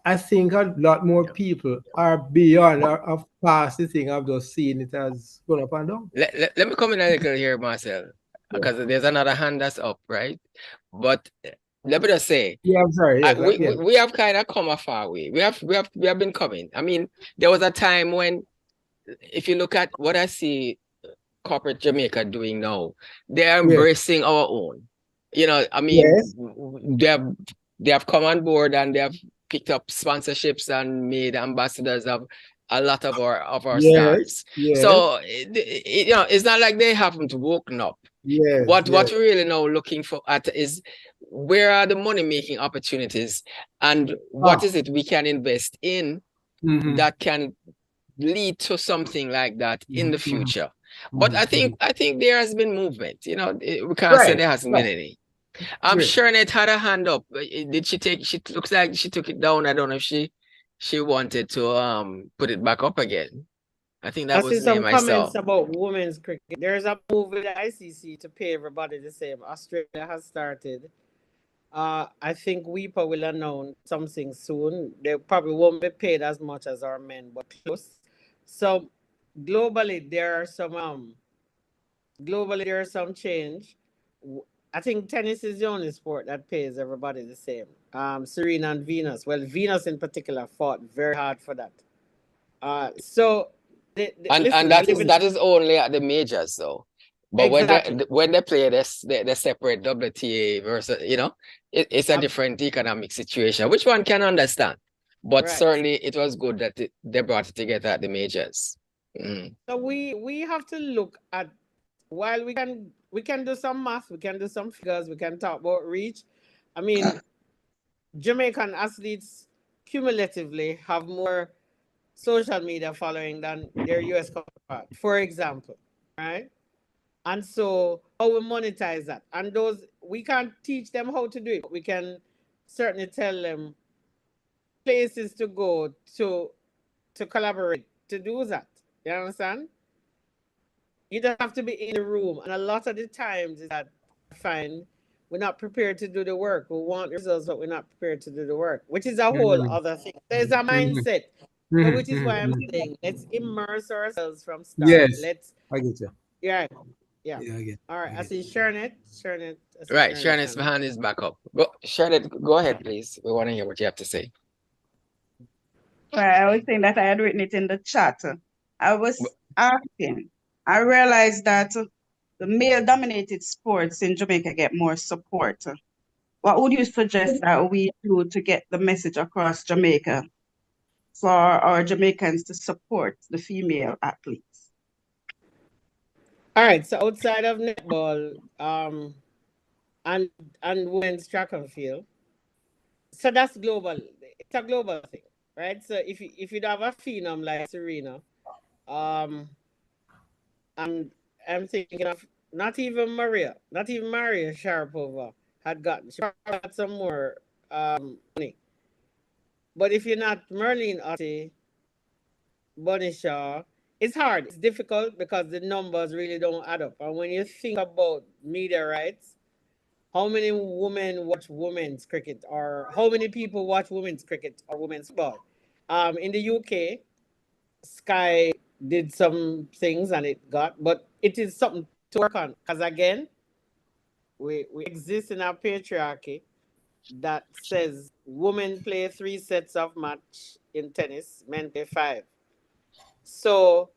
I think a lot more people are beyond or of past the thing of just seeing it as going up and down. Let me come in a little here, Marcel, Yeah. because there's another hand that's up, right? But let me just say, Yeah, I'm sorry. Yes, yeah. we have kind of come a far way. We have been coming. I mean, there was a time when, if you look at what I see corporate Jamaica doing now, they're Yes. embracing our own. I mean, Yes. they have come on board and they have picked up sponsorships and made ambassadors of a lot of our Yes. stars. Yes. So it's not like they haven't woken up. Yes. What Yes. we're really now looking for at is where are the money making opportunities and what Ah. is it we can invest in Mm-hmm. that can lead to something like that in the Mm-hmm. future. But I Mm-hmm. think I think there has been movement. We can't say Right. there hasn't Right. been any. I'm Great. sure Net had a hand up. Did she take? She looks like she took it down. I don't know if she wanted to put it back up again. I think that I see was name some I saw. comments about women's cricket. There's a move with the ICC to pay everybody the same. Australia has started. I think WIPA will announce something soon. They probably won't be paid as much as our men, but close. So globally, there are some change. I think tennis is the only sport that pays everybody the same. Serena and Venus. Well, Venus in particular fought very hard for that. So And listen, we that live is in that is only at the majors though. But when exactly. they play this the separate WTA versus, it's a different economic situation, which one can understand. But Right. certainly it was good that they brought it together at the majors. Mm. So we have to look at while we can do some math, we can do some figures, we can talk about reach. I mean, Jamaican athletes cumulatively have more social media following than their US counterpart, for example, right? And so how we monetize that. And those we can't teach them how to do it, but we can certainly tell them places to go to collaborate to do that. You understand? You don't have to be in the room. And a lot of the times is that I find we're not prepared to do the work. We want results, but we're not prepared to do the work, which is a whole Mm-hmm. other thing. There's a Mm-hmm. mindset. So which is why I'm Mm-hmm. saying let's immerse ourselves from start. Yes. Let's I get you. yeah, yeah. Yeah, I get. All right. I I get. see Shernet. I see Right, Shernet's Shernet's hand up. hand is back up. Shernet, go ahead, please. We want to hear what you have to say. Well, I was saying that I had written it in the chat. I was asking, I realized that the male dominated sports in Jamaica get more support. What would you suggest that we do to get the message across Jamaica for our Jamaicans to support the female athletes? All right. So outside of netball, and women's track and field, so that's global. It's a global thing, right? So if you have a phenom like Serena, um, and I'm thinking of not even Maria Sharapova she probably got some more money. But if you're not Merlin Ottey, Bunny Shaw, it's hard. It's difficult because the numbers really don't add up. And when you think about media rights, how many women watch women's cricket, or how many people watch women's cricket or women's football. In the UK, Sky did some things and it got, but it is something to work on. Because again, we exist in our patriarchy that says women play 3 sets of match in tennis, men play 5. So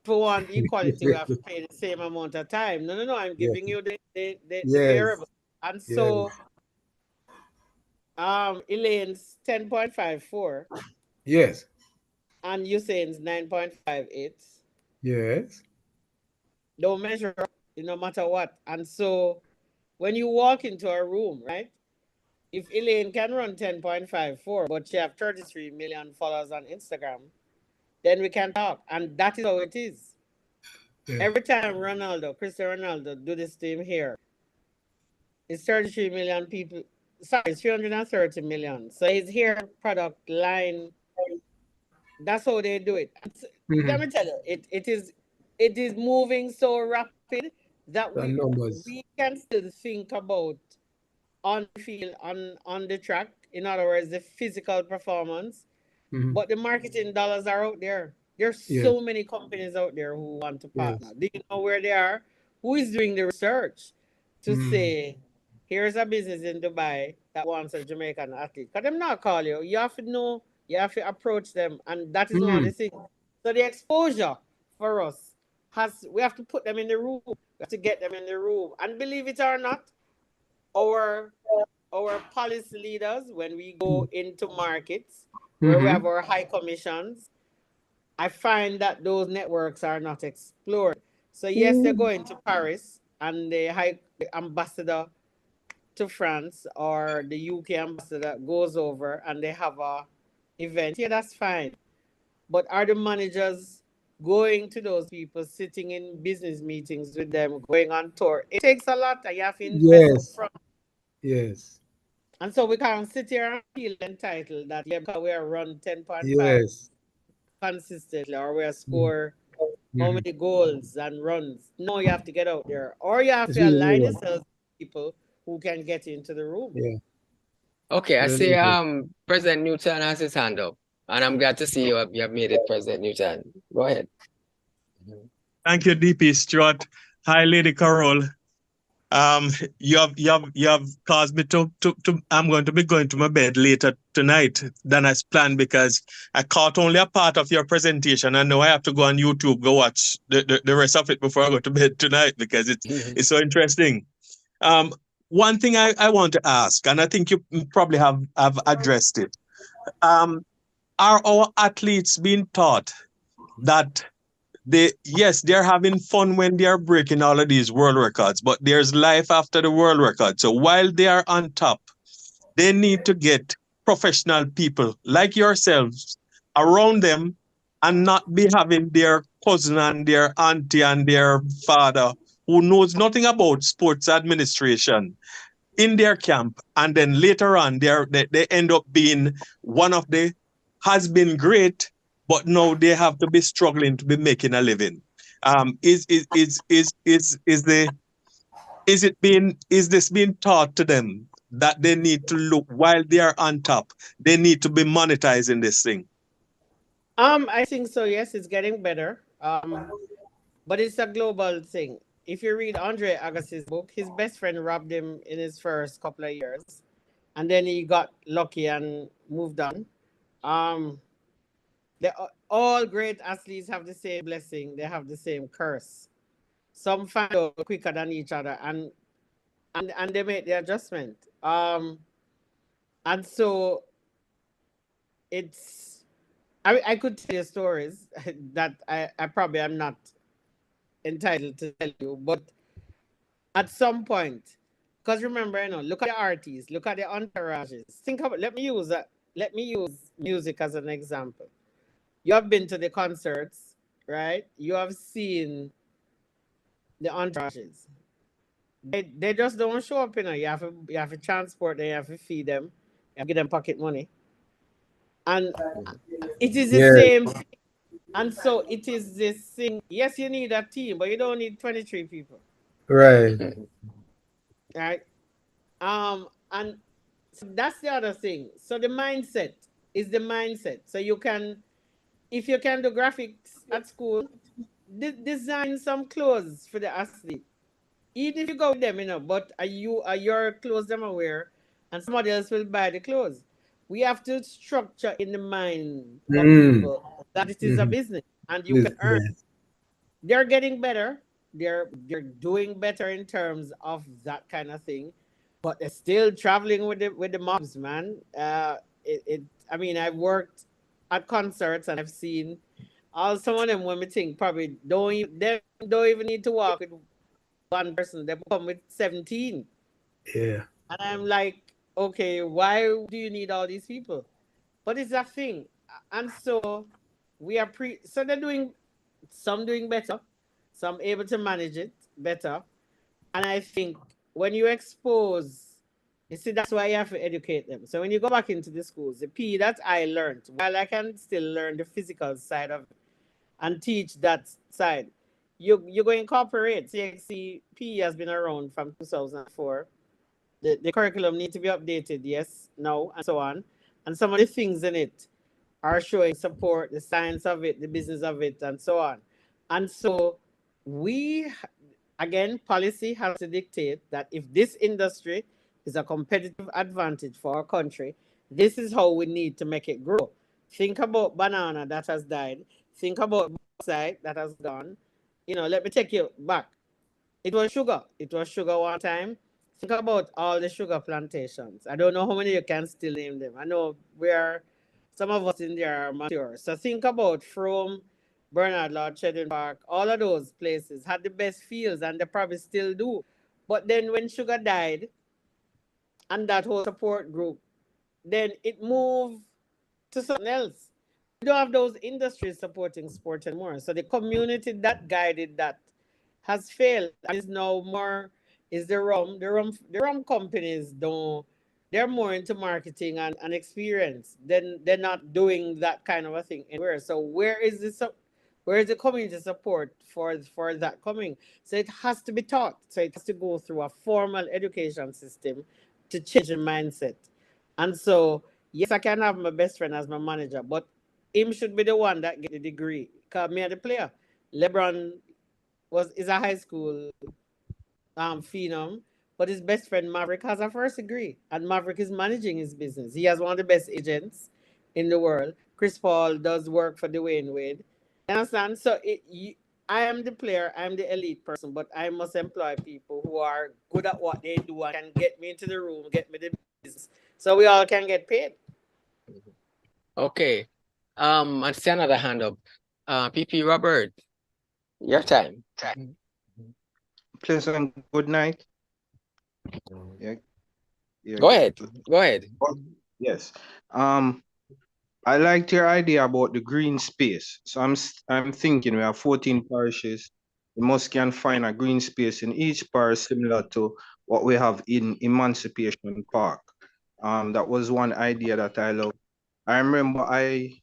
if we want equality, we have to play the same amount of time. No. I'm giving you the Yes. variable. And Yes. so Elaine's 10.54 Yes. and Usain's 9.58 Yes. don't measure up no matter what. And so when you walk into a room, right? If Elaine can run 10.54, but she have 33 million followers on Instagram, then we can talk. And that is how it is. Yeah. Every time Cristiano Ronaldo do this team here, it's 33 million people. Sorry, it's 330 million. So his hair product line, that's how they do it. Let me tell you, it is moving so rapid that The numbers. we can still think about on the field, on the track, in other words, the physical performance. But the marketing dollars are out there. There's so many companies out there who want to partner. Do you know where they are? Who is doing the research to say, here's a business in Dubai that wants a Jamaican athlete? Because them not call you. You have to know, you have to approach them. And that is one of the things. So the exposure for us we have to put them in the room. We have to get them in the room. And believe it or not, our policy leaders, when we go into markets where we have our high commissions, I find that those networks are not explored. So yes, they're going to Paris, and the high ambassador to France or the UK ambassador goes over and they have a event. Yeah, that's fine. But are the managers going to those people, sitting in business meetings with them, going on tour? It takes a lot, and you have to invest up front. Yes. And so we can't sit here and feel entitled that, yeah, because we are run 10.5 Yes. consistently, or we are score how many goals and runs. No, you have to get out there, or you have to align yourself with people who can get into the room. Yeah. Okay, I see President Newton has his hand up, and I'm glad to see you have made it, President Newton. Go ahead. Thank you, DP Stuart. Hi, Lady Carole. You have caused me to I'm going to be going to my bed later tonight than I planned, because I caught only a part of your presentation, and now I have to go on YouTube, go watch the rest of it before I go to bed tonight, because it's so interesting. One thing I want to ask, and I think you probably have addressed it. Are our athletes being taught that they're having fun when they are breaking all of these world records, but there's life after the world record? So while they are on top, they need to get professional people like yourselves around them, and not be having their cousin and their auntie and their father who knows nothing about sports administration in their camp, and then later on they end up being one of the has been great, but now they have to be struggling to be making a living. Is this being taught to them that they need to look while they are on top, they need to be monetizing this thing? I think so. Yes, it's getting better. But it's a global thing. If you read Andre Agassi's book, his best friend robbed him in his first couple of years, and then he got lucky and moved on. All great athletes have the same blessing. They have the same curse. Some find out quicker than each other, and they make the adjustment. And so it's. I could tell you stories that I probably am not entitled to tell you, but at some point, because remember, look at the artists, look at the entourages. Think about. Let me use music as an example. You have been to the concerts, right? You have seen the entourages. They just don't show up, You have to transport them, you have to feed them, you have to give them pocket money. And it is the same thing. And so it is this thing. Yes, you need a team, but you don't need 23 people. Right. Right? And so that's the other thing. So the mindset is the mindset. So you can, if you can do graphics at school, design some clothes for the athlete. Even if you go with them, but are your clothes them aware, and somebody else will buy the clothes. We have to structure in the mind of people that it is a business and you can earn. They're getting better. They're doing better in terms of that kind of thing, but they're still traveling with the mobs, man. I mean, I've worked at concerts and I've seen all some of them when we think probably don't even need to walk with one person. They come with 17. Yeah. And I'm like, okay, why do you need all these people? But it's a thing. And so we are so they're doing some doing better, some able to manage it better. And I think when you expose, you see, that's why you have to educate them. So when you go back into the schools, the PE that I learned, while I can still learn the physical side of it and teach that side, you're going to incorporate. CXC PE has been around from 2004. The curriculum needs to be updated, yes, no, and so on. And some of the things in it are showing support, the science of it, the business of it, and so on. And so we, again, policy has to dictate that if this industry is a competitive advantage for our country, this is how we need to make it grow. Think about banana that has died. Think about bauxite that has gone. Let me take you back. It was sugar. It was sugar one time. Think about all the sugar plantations. I don't know how many you can still name them. I know where some of us in there are mature. So think about from Bernard Lord, Chedwin Park, all of those places had the best fields and they probably still do. But then when sugar died and that whole support group, then it moved to something else. We don't have those industries supporting sport anymore. So the community that guided that has failed and is now more is the rum companies don't, they're more into marketing and experience. Then they're not doing that kind of a thing anywhere. So where is the community support for that coming? So it has to be taught. So it has to go through a formal education system to change the mindset. And so yes, I can have my best friend as my manager, but him should be the one that get the degree. Cause me are the player. LeBron is a high school phenom, but his best friend Maverick has a first degree, and Maverick is managing his business. He has one of the best agents in the world. Chris Paul does work for Dwayne Wade. You understand? So I am the player, I'm the elite person, but I must employ people who are good at what they do and can get me into the room, get me the business, so we all can get paid. Okay. I see another hand up. PP Robert, your time. Pleasant good night. Yeah. Go ahead. Go ahead. Yes. I liked your idea about the green space. So I'm thinking we have 14 parishes. We must can find a green space in each parish similar to what we have in Emancipation Park. That was one idea that I love. I remember I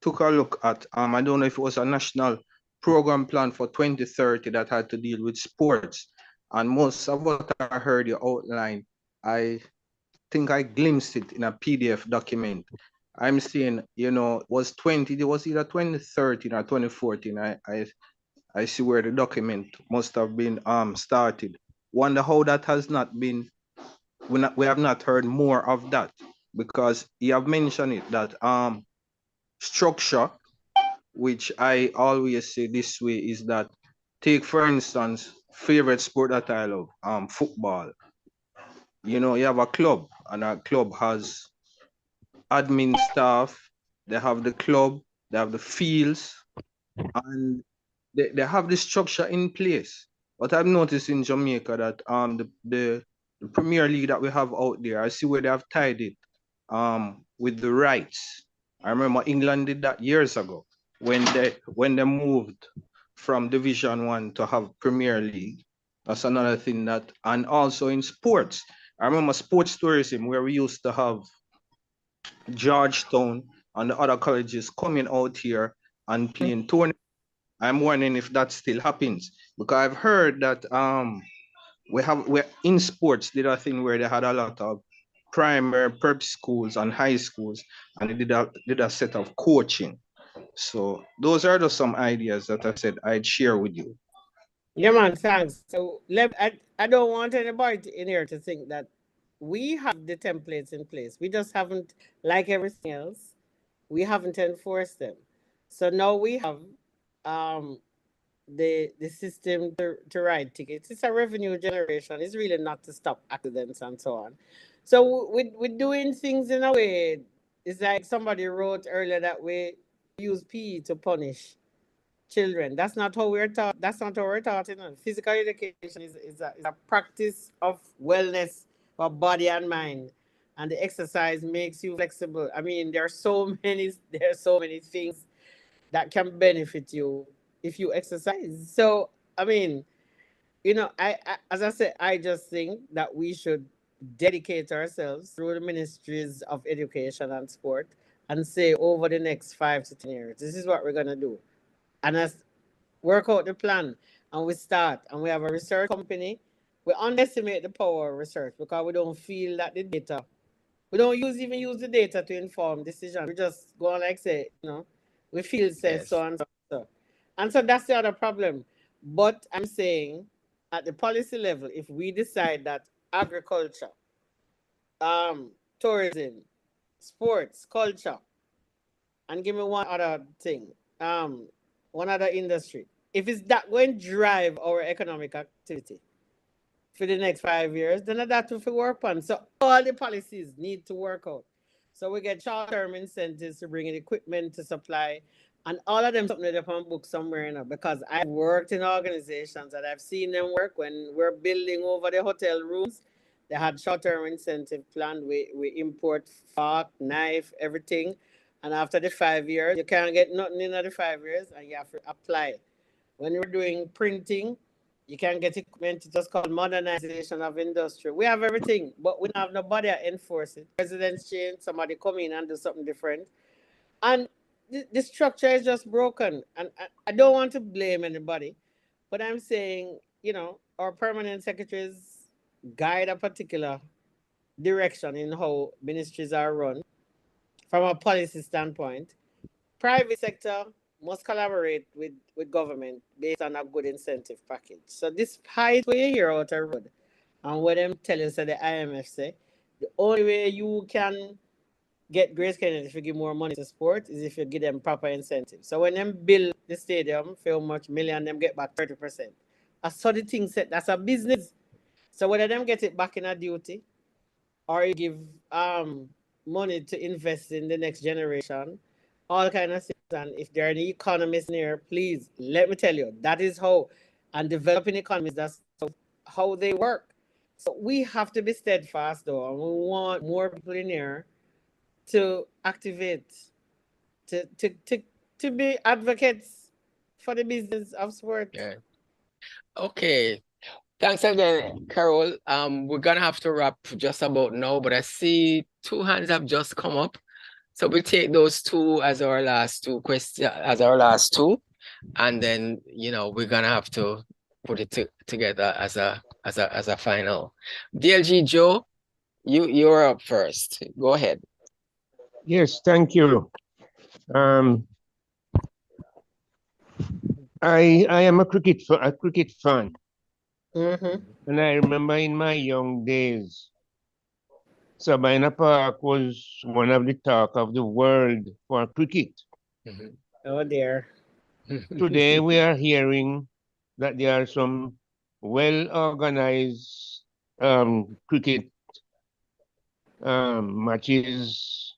took a look at I don't know if it was a national program plan for 2030 that had to deal with sports. And most of what I heard you outline, I think I glimpsed it in a PDF document. I'm saying, it was either 2013 or 2014. I see where the document must have been started. Wonder how that has not been, we have not heard more of that, because you have mentioned it that structure, which I always say this way, is that, take for instance, favorite sport that I love, football. You have a club, and a club has admin staff, they have the club, they have the fields, and they have the structure in place. But I've noticed in Jamaica that the Premier League that we have out there, I see where they have tied it with the rights. I remember England did that years ago when they moved from Division 1 to have Premier League. That's another thing that, and also in sports. I remember sports tourism, where we used to have Georgetown and the other colleges coming out here and playing tournaments. I'm wondering if that still happens, because I've heard that we're in sports did a thing where they had a lot of primary prep schools and high schools, and they did a set of coaching. So those are just some ideas that I said I'd share with you. Yeah, man, thanks. So I don't want anybody in here to think that we have the templates in place. We just haven't, like everything else, we haven't enforced them. So now we have um the system to write tickets. It's a revenue generation. It's really not to stop accidents and so on. So we're doing things in a way. It's like somebody wrote earlier that we use PE to punish children. That's not how we're taught. That's not how we're taught. You know? Physical education is a practice of wellness for body and mind. And the exercise makes you flexible. I mean, there are so many things that can benefit you if you exercise. So, I mean, as I said, I just think that we should dedicate ourselves through the ministries of education and sport and say over the next 5 to 10 years, this is what we're gonna do. And as work out the plan and we start and we have a research company, we underestimate the power of research because we don't feel that the data, we don't even use the data to inform decision. We just go on like say, we feel says so Yes. and so. And so that's the other problem. But I'm saying at the policy level, if we decide that agriculture, tourism, sports, culture, and give me one other thing, one other industry. If it's that going to drive our economic activity for the next 5 years, then that will work on. So all the policies need to work out. So we get short-term incentives to bring in equipment to supply, and all of them something that on book somewhere now. Because I've worked in organizations and I've seen them work when we're building over the hotel rooms. They had short-term incentive plan. We import fork, knife, everything. And after the 5 years, you can't get nothing in the 5 years and you have to apply. When we're doing printing, you can get equipment. It's just called modernization of industry. We have everything, but we don't have nobody to enforce it. Presidents change, somebody come in and do something different. And the structure is just broken. And I don't want to blame anybody, but I'm saying, our permanent secretaries guide a particular direction in how ministries are run from a policy standpoint. Private sector must collaborate with government based on a good incentive package. So despite what you hear out the road and what them tell you, so the IMF say, the only way you can get Grace Kennedy if you give more money to sport is if you give them proper incentives. So when them build the stadium for how much million, them get back 30%. I saw the thing said that's a business. So whether them get it back in a duty or you give money to invest in the next generation, all kind of things. And if there are any economists near, please let me tell you, that is how, and developing economies, that's how they work. So we have to be steadfast though, and we want more people in here to activate, to be advocates for the business of sport. Yeah. Okay. Thanks again, Carol. We're gonna have to wrap just about now, but I see 2 hands have just come up. So we'll take those 2 as our last 2 questions, and then we're gonna have to put it together as a final. DLG Joe, you're up first. Go ahead. Yes, thank you. I am a cricket fan. And I remember in my young days, Sabina Park was one of the talk of the world for cricket. Oh dear. Today we are hearing that there are some well-organized cricket matches,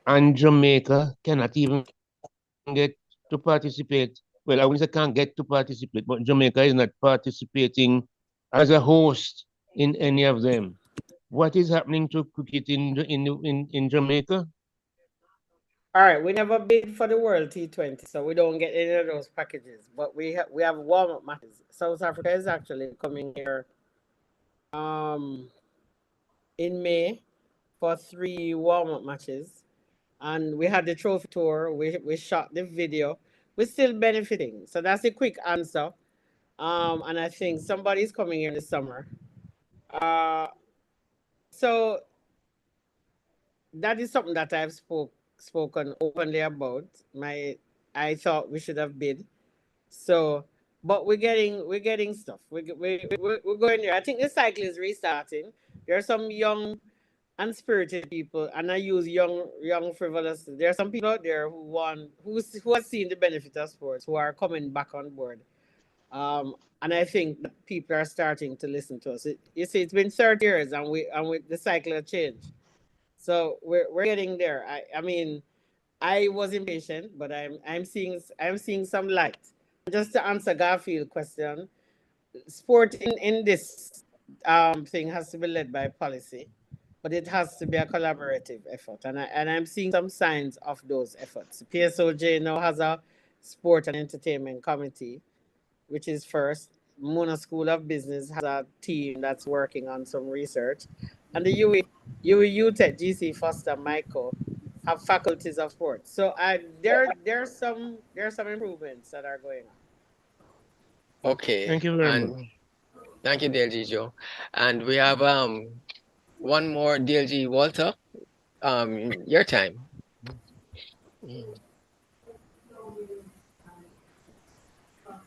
and Jamaica cannot even get to participate. Well, I wouldn't say can't get to participate, but Jamaica is not participating as a host in any of them. What is happening to cricket in Jamaica? All right, we never bid for the World T20, so we don't get any of those packages. But we have warm-up matches. South Africa is actually coming here in May for 3 warm-up matches. And we had the trophy tour. We shot the video. We're still benefiting. So that's a quick answer. And I think somebody's coming here in the summer. So that is something that I've spoken openly about. I thought we should have bid. So, but we're getting stuff. We're going there. I think the cycle is restarting. There are some young unspirited people, and I use young frivolous. There are some people out there who have seen the benefit of sports, who are coming back on board. And I think that people are starting to listen to us. You see, it's been 30 years, and the cycle has changed. So we're getting there. I mean, I was impatient, but I'm seeing some light. Just to answer Garfield's question, sport in this thing has to be led by policy, but it has to be a collaborative effort, and I'm seeing some signs of those efforts. PSOJ now has a sport and entertainment committee, which is first. Mona School of Business has a team that's working on some research, and the UE UTEC, GC Foster, Michael have faculties of sports. So there's some improvements that are going on. Okay. Thank you very And much. thank you, DLG Joe. And we have one more, DLG Walter. Your time.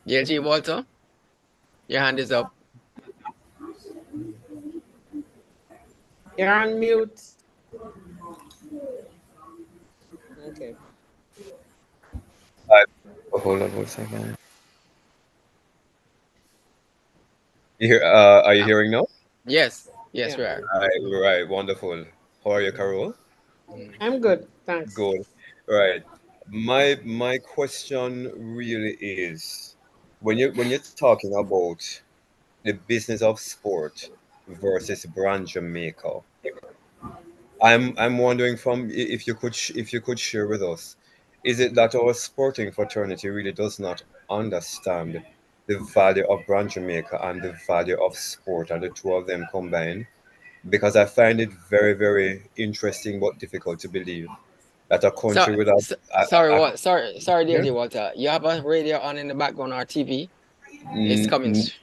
DLG Walter, your hand is up. You're on mute. Okay. Hold on one second. Are you hearing now? Yes, yes, Yeah. we are. Right, wonderful. How are you, Carol? I'm good, thanks. Good. Right. My question really is, when you're talking about the business of sport versus brand Jamaica, I'm wondering if you could share with us, is it that our sporting fraternity really does not understand the value of brand Jamaica and the value of sport and the two of them combined? Because I find it very, very interesting but difficult to believe that a So, country without sorry, a- what? Sorry, yeah? DLG Walter. You have a radio on in the background or TV? It's Mm, coming. mm,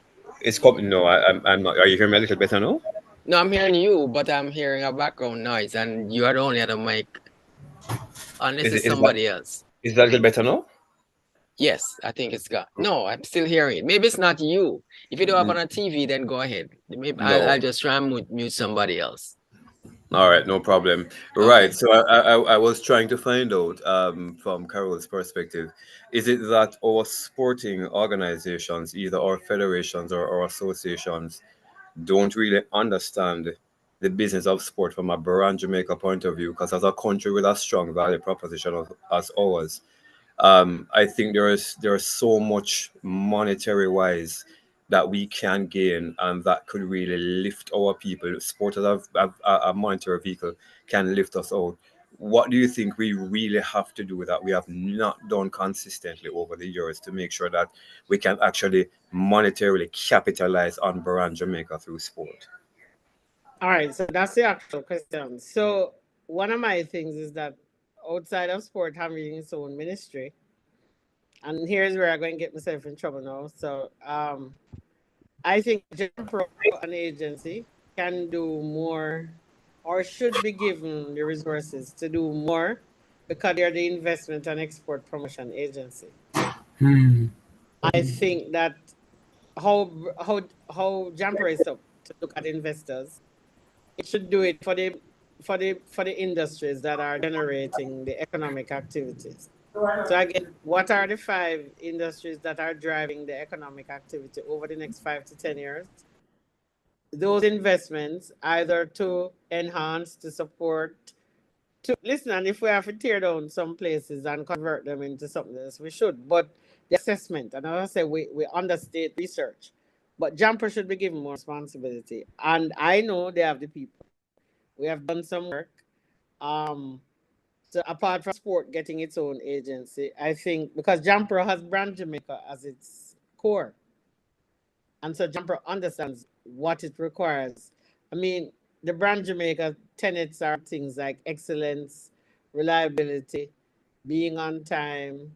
it's coming. No, I'm not. Are you hearing me a little better now? No, I'm hearing you, but I'm hearing a background noise, and you are the only other mic. Unless it's somebody else. Is that a little better now? Yes, I think it's got. No, I'm still hearing it. Maybe it's not you. If you don't have on a TV, then go ahead. Maybe No. I'll just try and mute somebody else. All right, no problem. Right. So I was trying to find out from Carol's perspective, is it that our sporting organizations, either our federations or our associations, don't really understand the business of sport from a brand Jamaica point of view? Because as a country with a strong value proposition as ours, I think there is so much monetary wise that we can gain and that could really lift our people. Sport as a monetary vehicle can lift us out. What do you think we really have to do that we have not done consistently over the years to make sure that we can actually monetarily capitalize on brand Jamaica through sport? All right, so that's the actual question. So one of my things is that outside of sport having its own ministry, and here's where I'm going to get myself in trouble now. So I think Pro, an agency, can do more or should be given the resources to do more because they're the investment and export promotion agency. I think that how how Jamper is up to look at investors, it should do it for the industries that are generating the economic activities. So again, what are the 5 industries that are driving the economic activity over the next 5 to 10 years? Those investments either to enhance, to support, to listen, and if we have to tear down some places and convert them into something else, we should. But the assessment, and as I say, we understate research. But Jumper should be given more responsibility. And I know they have the people. We have done some work. So apart from sport getting its own agency, I think because Jumper has Brand Jamaica as its core. And so Jumper understands what it requires. I mean, the Brand Jamaica tenets are things like excellence, reliability, being on time.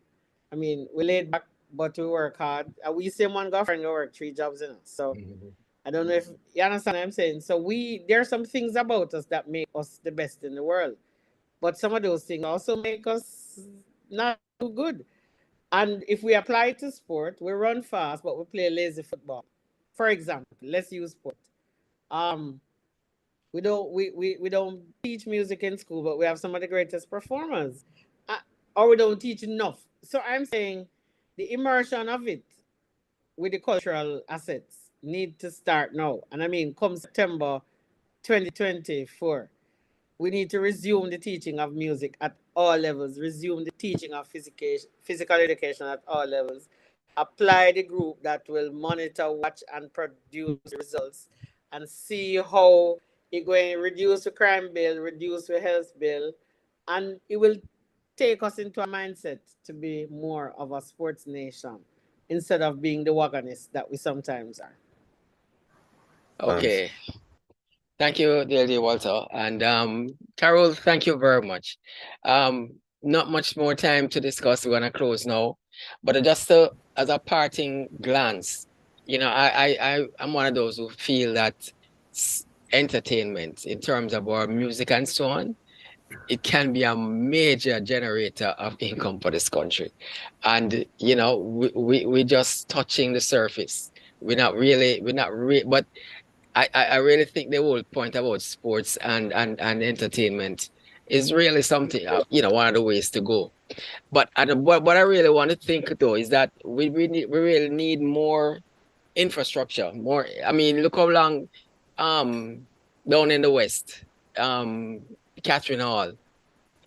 I mean, we laid back but we work hard. We same one girlfriend go work 3 jobs, So I don't know if you understand what I'm saying. So there are some things about us that make us the best in the world, but some of those things also make us not too good. And if we apply it to sport, we run fast, but we play lazy football. For example, let's use sport. Um, we don't teach music in school, but we have some of the greatest performers, uh, or we don't teach enough. So I'm saying the immersion of it with the cultural assets need to start now. And I mean, come September 2024, we need to resume the teaching of music at all levels, resume the teaching of physical education at all levels, apply the group that will monitor, watch, and produce results, and see how it going to reduce the crime bill, reduce the health bill, and it will take us into a mindset to be more of a sports nation instead of being the wagonists that we sometimes are. Okay. Thank you, dear Walter. And Carol, thank you very much. Not much more time to discuss. We're gonna close now. But just as a parting glance, I'm one of those who feel that entertainment in terms of our music and so on, it can be a major generator of income for this country. And we're just touching the surface. But I really think the whole point about sports and entertainment is really something, one of the ways to go. But what I really want to think though is that we really need more infrastructure. More, I mean, look how long down in the West, Catherine Hall,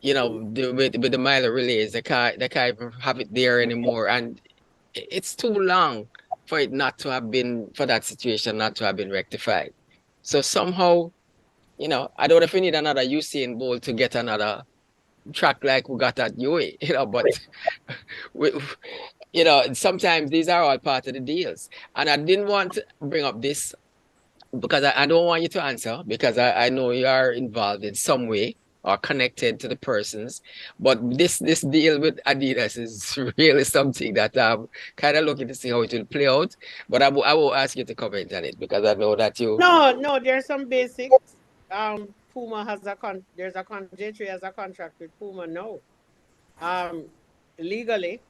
with the mile relays, they can't even have it there anymore. And it's too long for it not to have been, for that situation not to have been rectified. So somehow, I don't know if we need another Usain Bolt to get another track like we got at UA, but sometimes these are all part of the deals. And I didn't want to bring up this because I don't want you to answer, because I know you are involved in some way or connected to the persons. But this deal with Adidas is really something that I'm kind of looking to see how it will play out. But I will ask you to comment on it, because I know that you... No, there's some basics. Puma has there's a J3 has a contract with Puma now. Legally,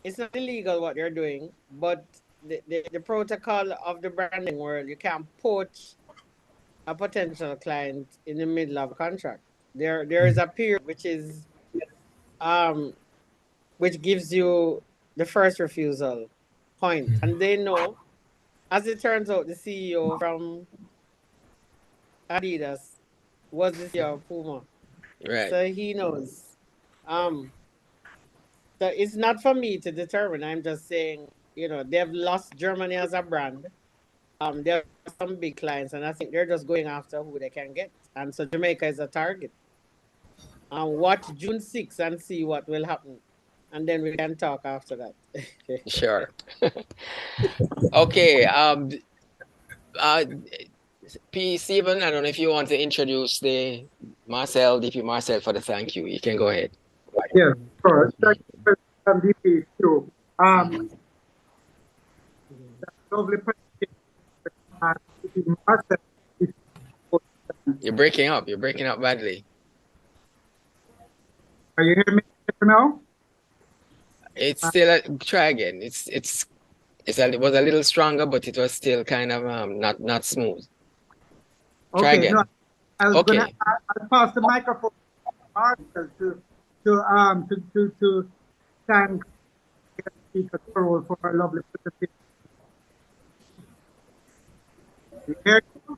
it's not illegal what they're doing, but the protocol of the branding world, you can't poach a potential client in the middle of a contract. There is a period which gives you the first refusal point. And they know, as it turns out, the CEO from Adidas was the CEO of Puma. Right. So he knows. So it's not for me to determine. I'm just saying, they've lost Germany as a brand. They have some big clients, and I think they're just going after who they can get. And so Jamaica is a target. Watch June 6th and see what will happen. And then we can talk after that. Sure. Okay. P. Stephen, I don't know if you want to introduce the DP Marcel for the thank you. You can go ahead. Yes, first, thank you, DP too. Lovely presentation. You're breaking up. You're breaking up badly. Are you hearing me now? It's still try again. It was a little stronger, but it was still kind of not smooth. Try Okay, again. no, I was Okay. I'll pass the microphone to Marcel to thank Speaker CAROLE for a lovely presentation. You hear me?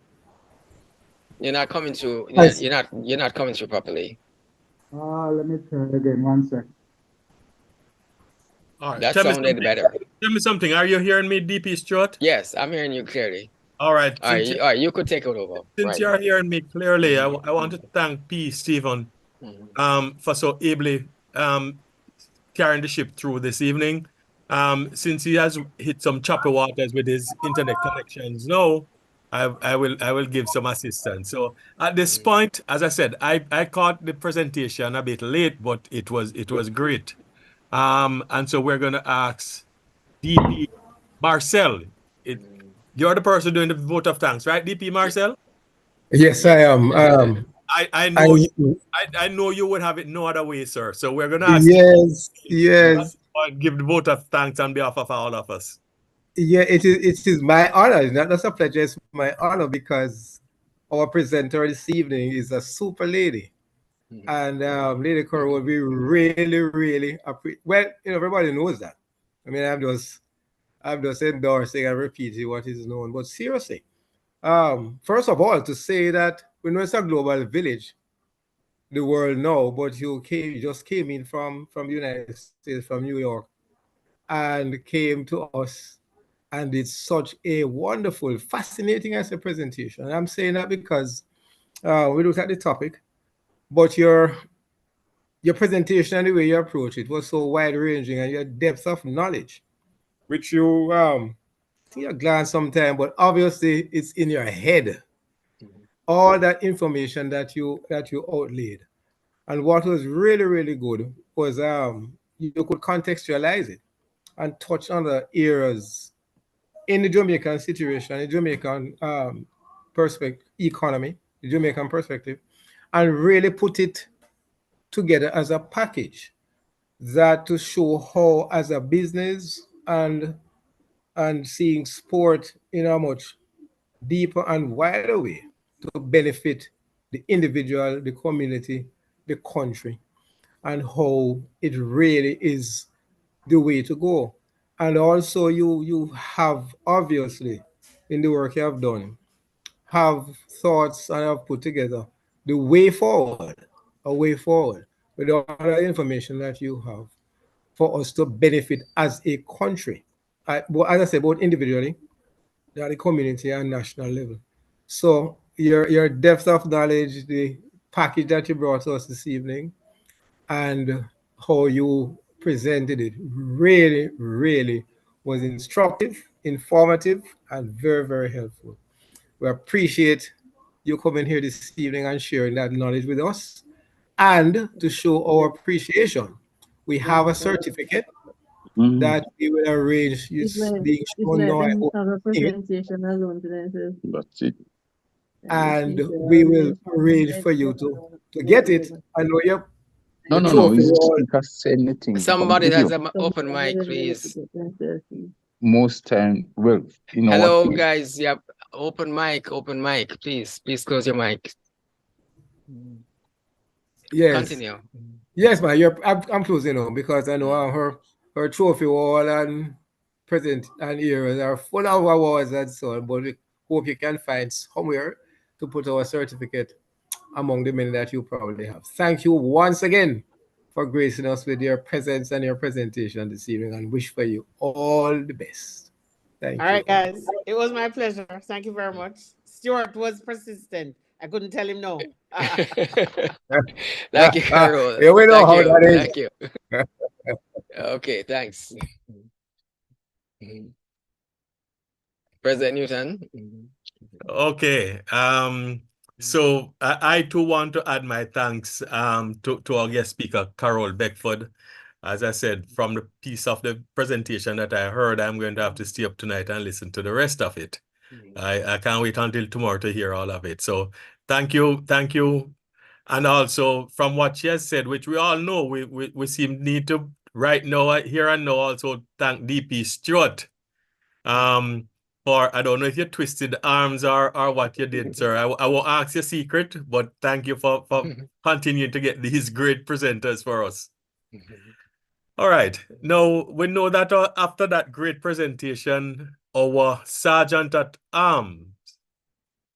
You're not coming through. Yes. You're not coming through properly. Let me try again. 1 second. All right. That sounded better. Tell me something. Are you hearing me, DP Stuart? Yes, I'm hearing you clearly. All right. All right, you could take it over. Since you're hearing me clearly, I want to thank P. Stephen for so ably carrying the ship through this evening. Since he has hit some choppy waters with his internet connections now, I will give some assistance. So at this point, as I said, I caught the presentation a bit late, but it was great. And so we're going to ask DP Marcel. You're the person doing the vote of thanks, right, DP Marcel? Yes, I am. I know you would have it no other way, sir. So we're going to ask yes. give the vote of thanks on behalf of all of us. Yeah, it is my honor. It's not just a pleasure, it's my honor because our presenter this evening is a super lady. And Lady CAROLE, we really appreciate. Well, everybody knows that. I mean, I'm just endorsing and repeating what is known. But seriously, first of all, to say that we know it's a global village, the world now, but you just came in from the United States, from New York, and came to us and did such a wonderful, fascinating as a presentation. And I'm saying that because we looked at the topic, but your presentation and the way you approach it was so wide-ranging, and your depth of knowledge, which you glance sometime, but obviously it's in your head. All that information that you outlaid. And what was really good was you could contextualize it and touch on the areas in the Jamaican situation, the Jamaican economy, the Jamaican perspective, and really put it together as a package that to show how, as a business and seeing sport in a much deeper and wider way to benefit the individual, the community, the country, and how it really is the way to go. And also you have, obviously, in the work you have done, have thoughts and have put together the way forward, a way forward, with all the information that you have for us to benefit as a country. But as I said, both individually, at the community and national level. So your depth of knowledge, the package that you brought to us this evening, and how you presented it really was instructive, informative, and very helpful. We appreciate you coming here this evening and sharing that knowledge with us. And to show our appreciation, we have a certificate that we will arrange. It's being shown now. That's it. And we will arrange for you to get it. I know you're No. It's anything. Somebody has an open mic, please. Most time, well, Hello, guys. Yep, open mic, please. Please close your mic. Yes. Continue. Yes, man. I'm closing on because I know her trophy wall and present and areas are full of awards and so on. But we hope you can find somewhere to put our certificate among the many that you probably have. Thank you once again for gracing us with your presence and your presentation this evening, and wish for you all the best. Thank you. All right, guys. It was my pleasure. Thank you very much. Stuart was persistent. I couldn't tell him no. Thank you, CAROLE. Yeah, we know how that is. Thank you. Okay, thanks. President Newton. Okay. So I too want to add my thanks to our guest speaker, CAROLE Beckford. As I said, from the piece of the presentation that I heard, I'm going to have to stay up tonight and listen to the rest of it. I can't wait until tomorrow to hear all of it. So thank you. And also from what she has said, which we all know, we seem need to right now, here and now, also thank DP Stewart. For I don't know if you twisted arms or what you did, sir. I won't ask your secret, but thank you for continuing to get these great presenters for us. All right. Now, we know that after that great presentation, our Sergeant at Arms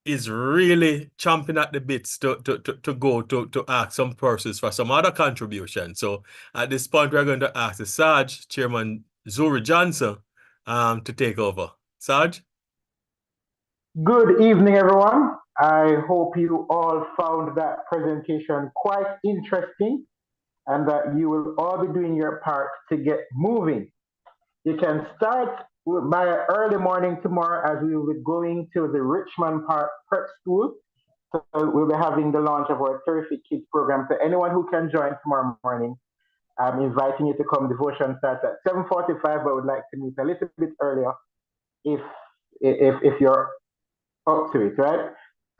is really chomping at the bits to go to ask some persons for some other contribution. So at this point, we're going to ask the Sarge, Chairman Zuri Johnson, to take over. Sarge? Good evening, everyone. I hope you all found that presentation quite interesting and that you will all be doing your part to get moving. You can start by early morning tomorrow as we will be going to the Richmond Park Prep School. So we'll be having the launch of our Terrific Kids program. So anyone who can join tomorrow morning, I'm inviting you to come. Devotion starts at 7:45, but I would like to meet a little bit earlier if you're up to it, right?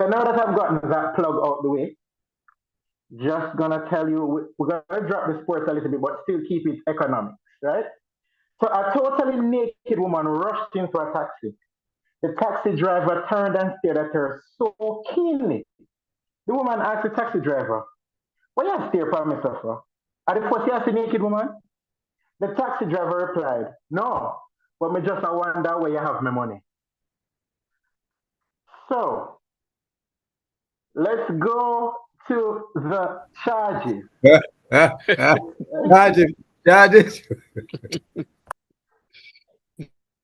So now that I've gotten that plug out the way, just gonna tell you, we're gonna drop the sports a little bit, but still keep it economics, right? So a totally naked woman rushed into a taxi. The taxi driver turned and stared at her so keenly. The woman asked the taxi driver, "Why you stare for me, sir? Are the first you see naked woman?" The taxi driver replied, "No, but me just a wonder where you have my money." So let's go to the charges. Charges.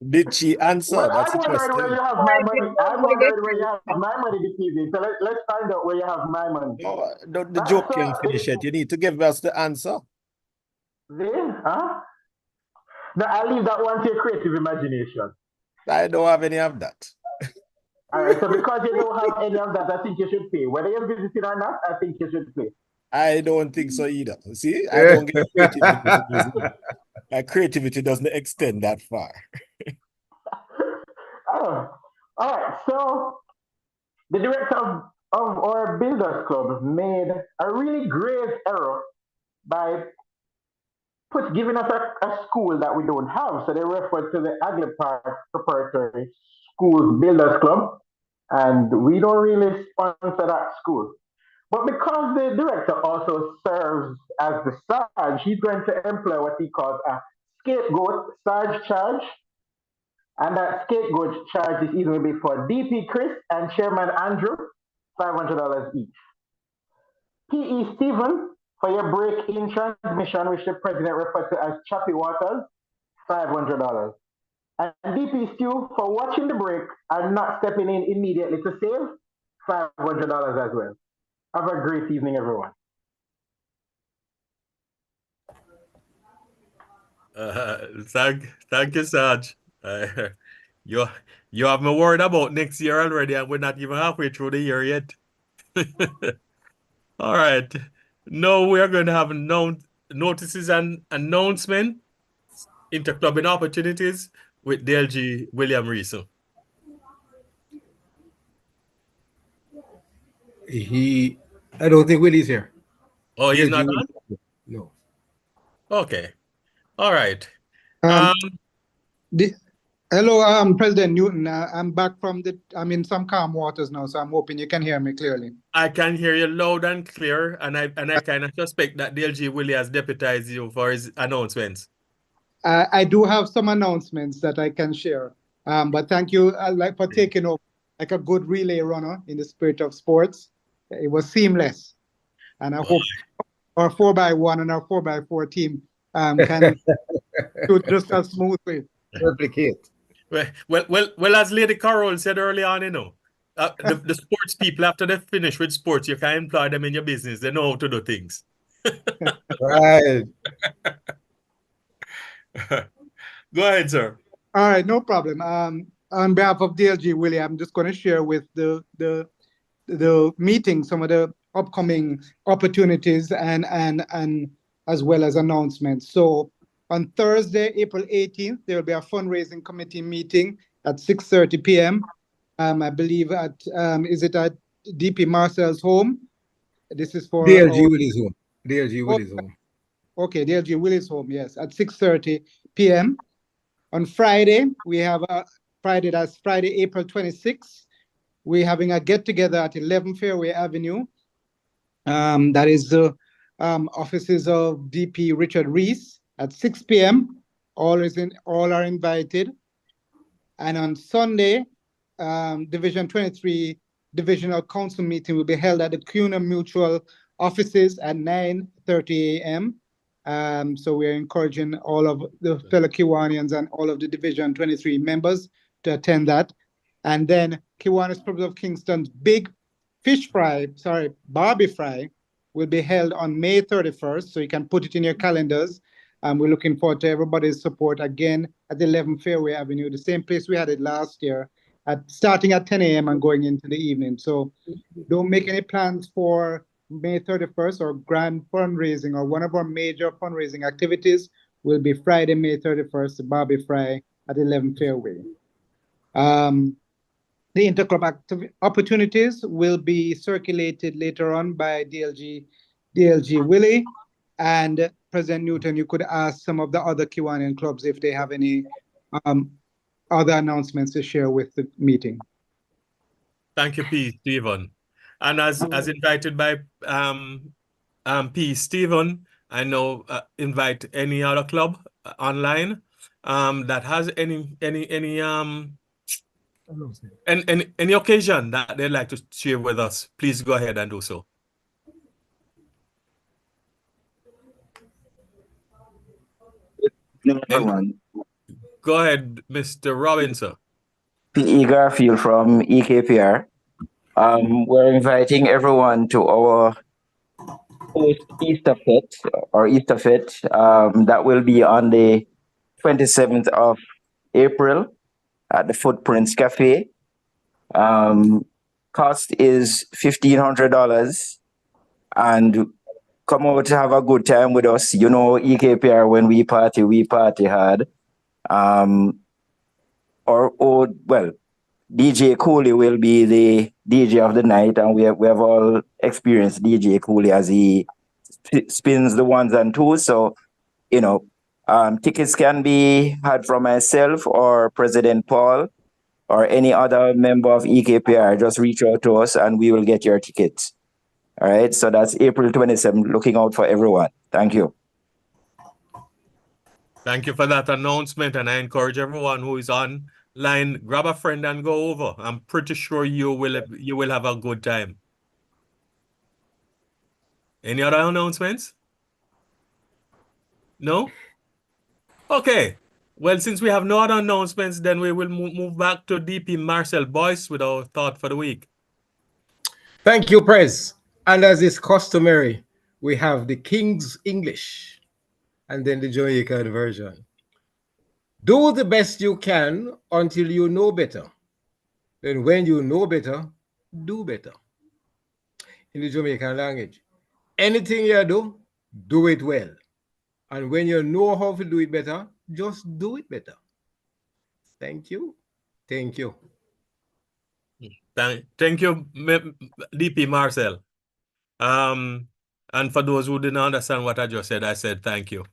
Did she answer? Well, That's I'm the wondering where question. you have my money. I'm wondering where you have my money this evening. So let's find out where you have my money. Oh, the joke can't finish it. You need to give us the answer. Then, huh? No, I'll leave that one to your creative imagination. I don't have any of that. All right, so because you don't have any of that, I think you should pay. Whether you're visiting or not, I think you should pay. I don't think so either. See, I don't get creativity. My creativity doesn't extend that far. Oh, all right. So the director of our Builders Club made a really grave error by giving us a school that we don't have. So they referred to the Agley Park Preparatory Schools Builders Club, and we don't really sponsor that school. But because the director also serves as the Sarge, he's going to employ what he calls a scapegoat Sarge charge. And that scapegoat charge is either going to be for DP Chris and Chairman Andrew, $500 each. PE Stephen, for your break-in transmission, which the president referred to as choppy waters, $500. And DP Stu, for watching the break and not stepping in immediately to save, $500 as well. Have a great evening, everyone. Thank you, Sarge. You you have me worried about next year already, and we're not even halfway through the year yet. All right. Now we are going to have notices and announcements, interclubbing opportunities with DLG William Riso. I don't think Willie's here. Oh, he's not on? No. Okay. All right. Hello, President Newton. I'm back I'm in some calm waters now, so I'm hoping you can hear me clearly. I can hear you loud and clear, and I kind of suspect that DLG Willie has deputized you for his announcements. I do have some announcements that I can share, but thank you for taking over like a good relay runner in the spirit of sports. It was seamless, and I hope our 4x1 and our 4x4 team can do just as smoothly. Replicate. Well, as Lady Carol said early on, the sports people, after they finish with sports, you can employ them in your business. They know how to do things. Right. Go ahead, sir. All right, no problem. On behalf of DLG Willie, I'm just going to share with the meeting some of the upcoming opportunities and as well as announcements. So on Thursday, April 18th, there will be a fundraising committee meeting at 6:30 p.m. I believe is it at DP Marcel's home? This is for DLG Willie's home. DLG Willie's home. Okay, DLG Willie's home, yes, at 6:30 p.m. On Friday, we have that's Friday, April 26th. We're having a get-together at 11 Fairway Avenue. That is the offices of DP Richard Reese at 6 p.m. All are invited. And on Sunday, Division 23 Divisional Council meeting will be held at the CUNA Mutual offices at 9:30 a.m. So we're encouraging all of the fellow Kiwanians and all of the Division 23 members to attend that. And then Kiwanis Club of Kingston's big Barbie Fry will be held on May 31st. So you can put it in your calendars. We're looking forward to everybody's support again at 11 Fairway Avenue, the same place we had it last year, starting at 10 a.m. and going into the evening. So don't make any plans for May 31st, our grand fundraising or one of our major fundraising activities will be Friday, May 31st, the Barbie Fry at 11 Fairway. The interclub opportunities will be circulated later on by DLG Willie, and President Newton, you could ask some of the other Kiwanian clubs if they have any other announcements to share with the meeting. Thank you, P. Stephen. And as invited by P. Stephen, I know invite any other club online that has any occasion that they'd like to share with us. Please go ahead and do so. Go ahead, Mr. Robinson. P.E. Garfield from EKPR. We're inviting everyone to our Easter Fete or Easter Fete. That will be on the 27th of April at the Footprints Cafe. Cost is $1,500, and come over to have a good time with us. You know, EKPR, when we party hard. DJ Cooley will be the DJ of the night, and we have all experienced DJ Cooley as he spins the ones and twos. So, you know, tickets can be had from myself or President Paul or any other member of EKPR. Just reach out to us and we will get your tickets. All right. So that's April 27th. Looking out for everyone. Thank you. Thank you for that announcement, and I encourage everyone who is online, grab a friend and go over. I'm pretty sure you will have a good time. Any other announcements? No? Okay. Well, since we have no other announcements, then we will move back to DP Marcel Boyce with our thought for the week. Thank you, Prez. And as is customary, we have the King's English and then the Jamaican version. Do the best you can until you know better. Then when you know better, do better. In the Jamaican language, anything you do it well. And when you know how to do it better, just do it better. Thank you. Thank you. Thank you, DP Marcel. And for those who didn't understand what I just said, I said thank you.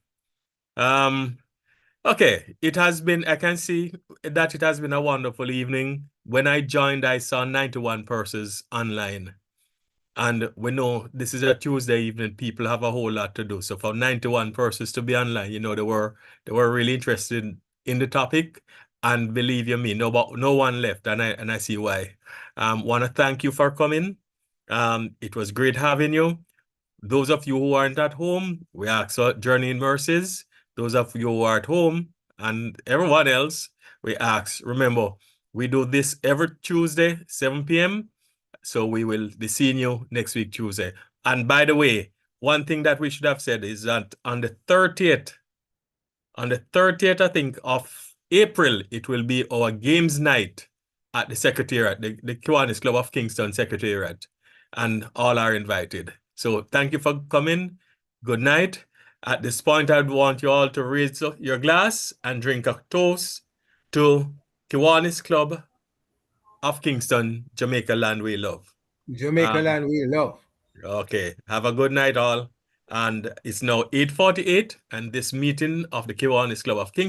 Okay, I can see that it has been a wonderful evening. When I joined, I saw 91 persons online. And we know this is a Tuesday evening, people have a whole lot to do. So for 91 persons to be online, you know, they were really interested in the topic. And believe you me, no one left, and I see why. Want to thank you for coming. It was great having you. Those of you who aren't at home, we ask Journey in Mercies. Those of you who are at home and everyone else, we ask. Remember, we do this every Tuesday, 7 p.m. So we will be seeing you next week, Tuesday. And by the way, one thing that we should have said is that on the 30th, I think, of April, it will be our games night at the Secretariat, the Kiwanis Club of Kingston Secretariat. And all are invited. So thank you for coming. Good night. At this point, I'd want you all to raise your glass and drink a toast to Kiwanis Club of Kingston, Jamaica land we love. Jamaica land we love. Okay. Have a good night, all. And it's now 8:48, and this meeting of the Kiwanis Club of Kingston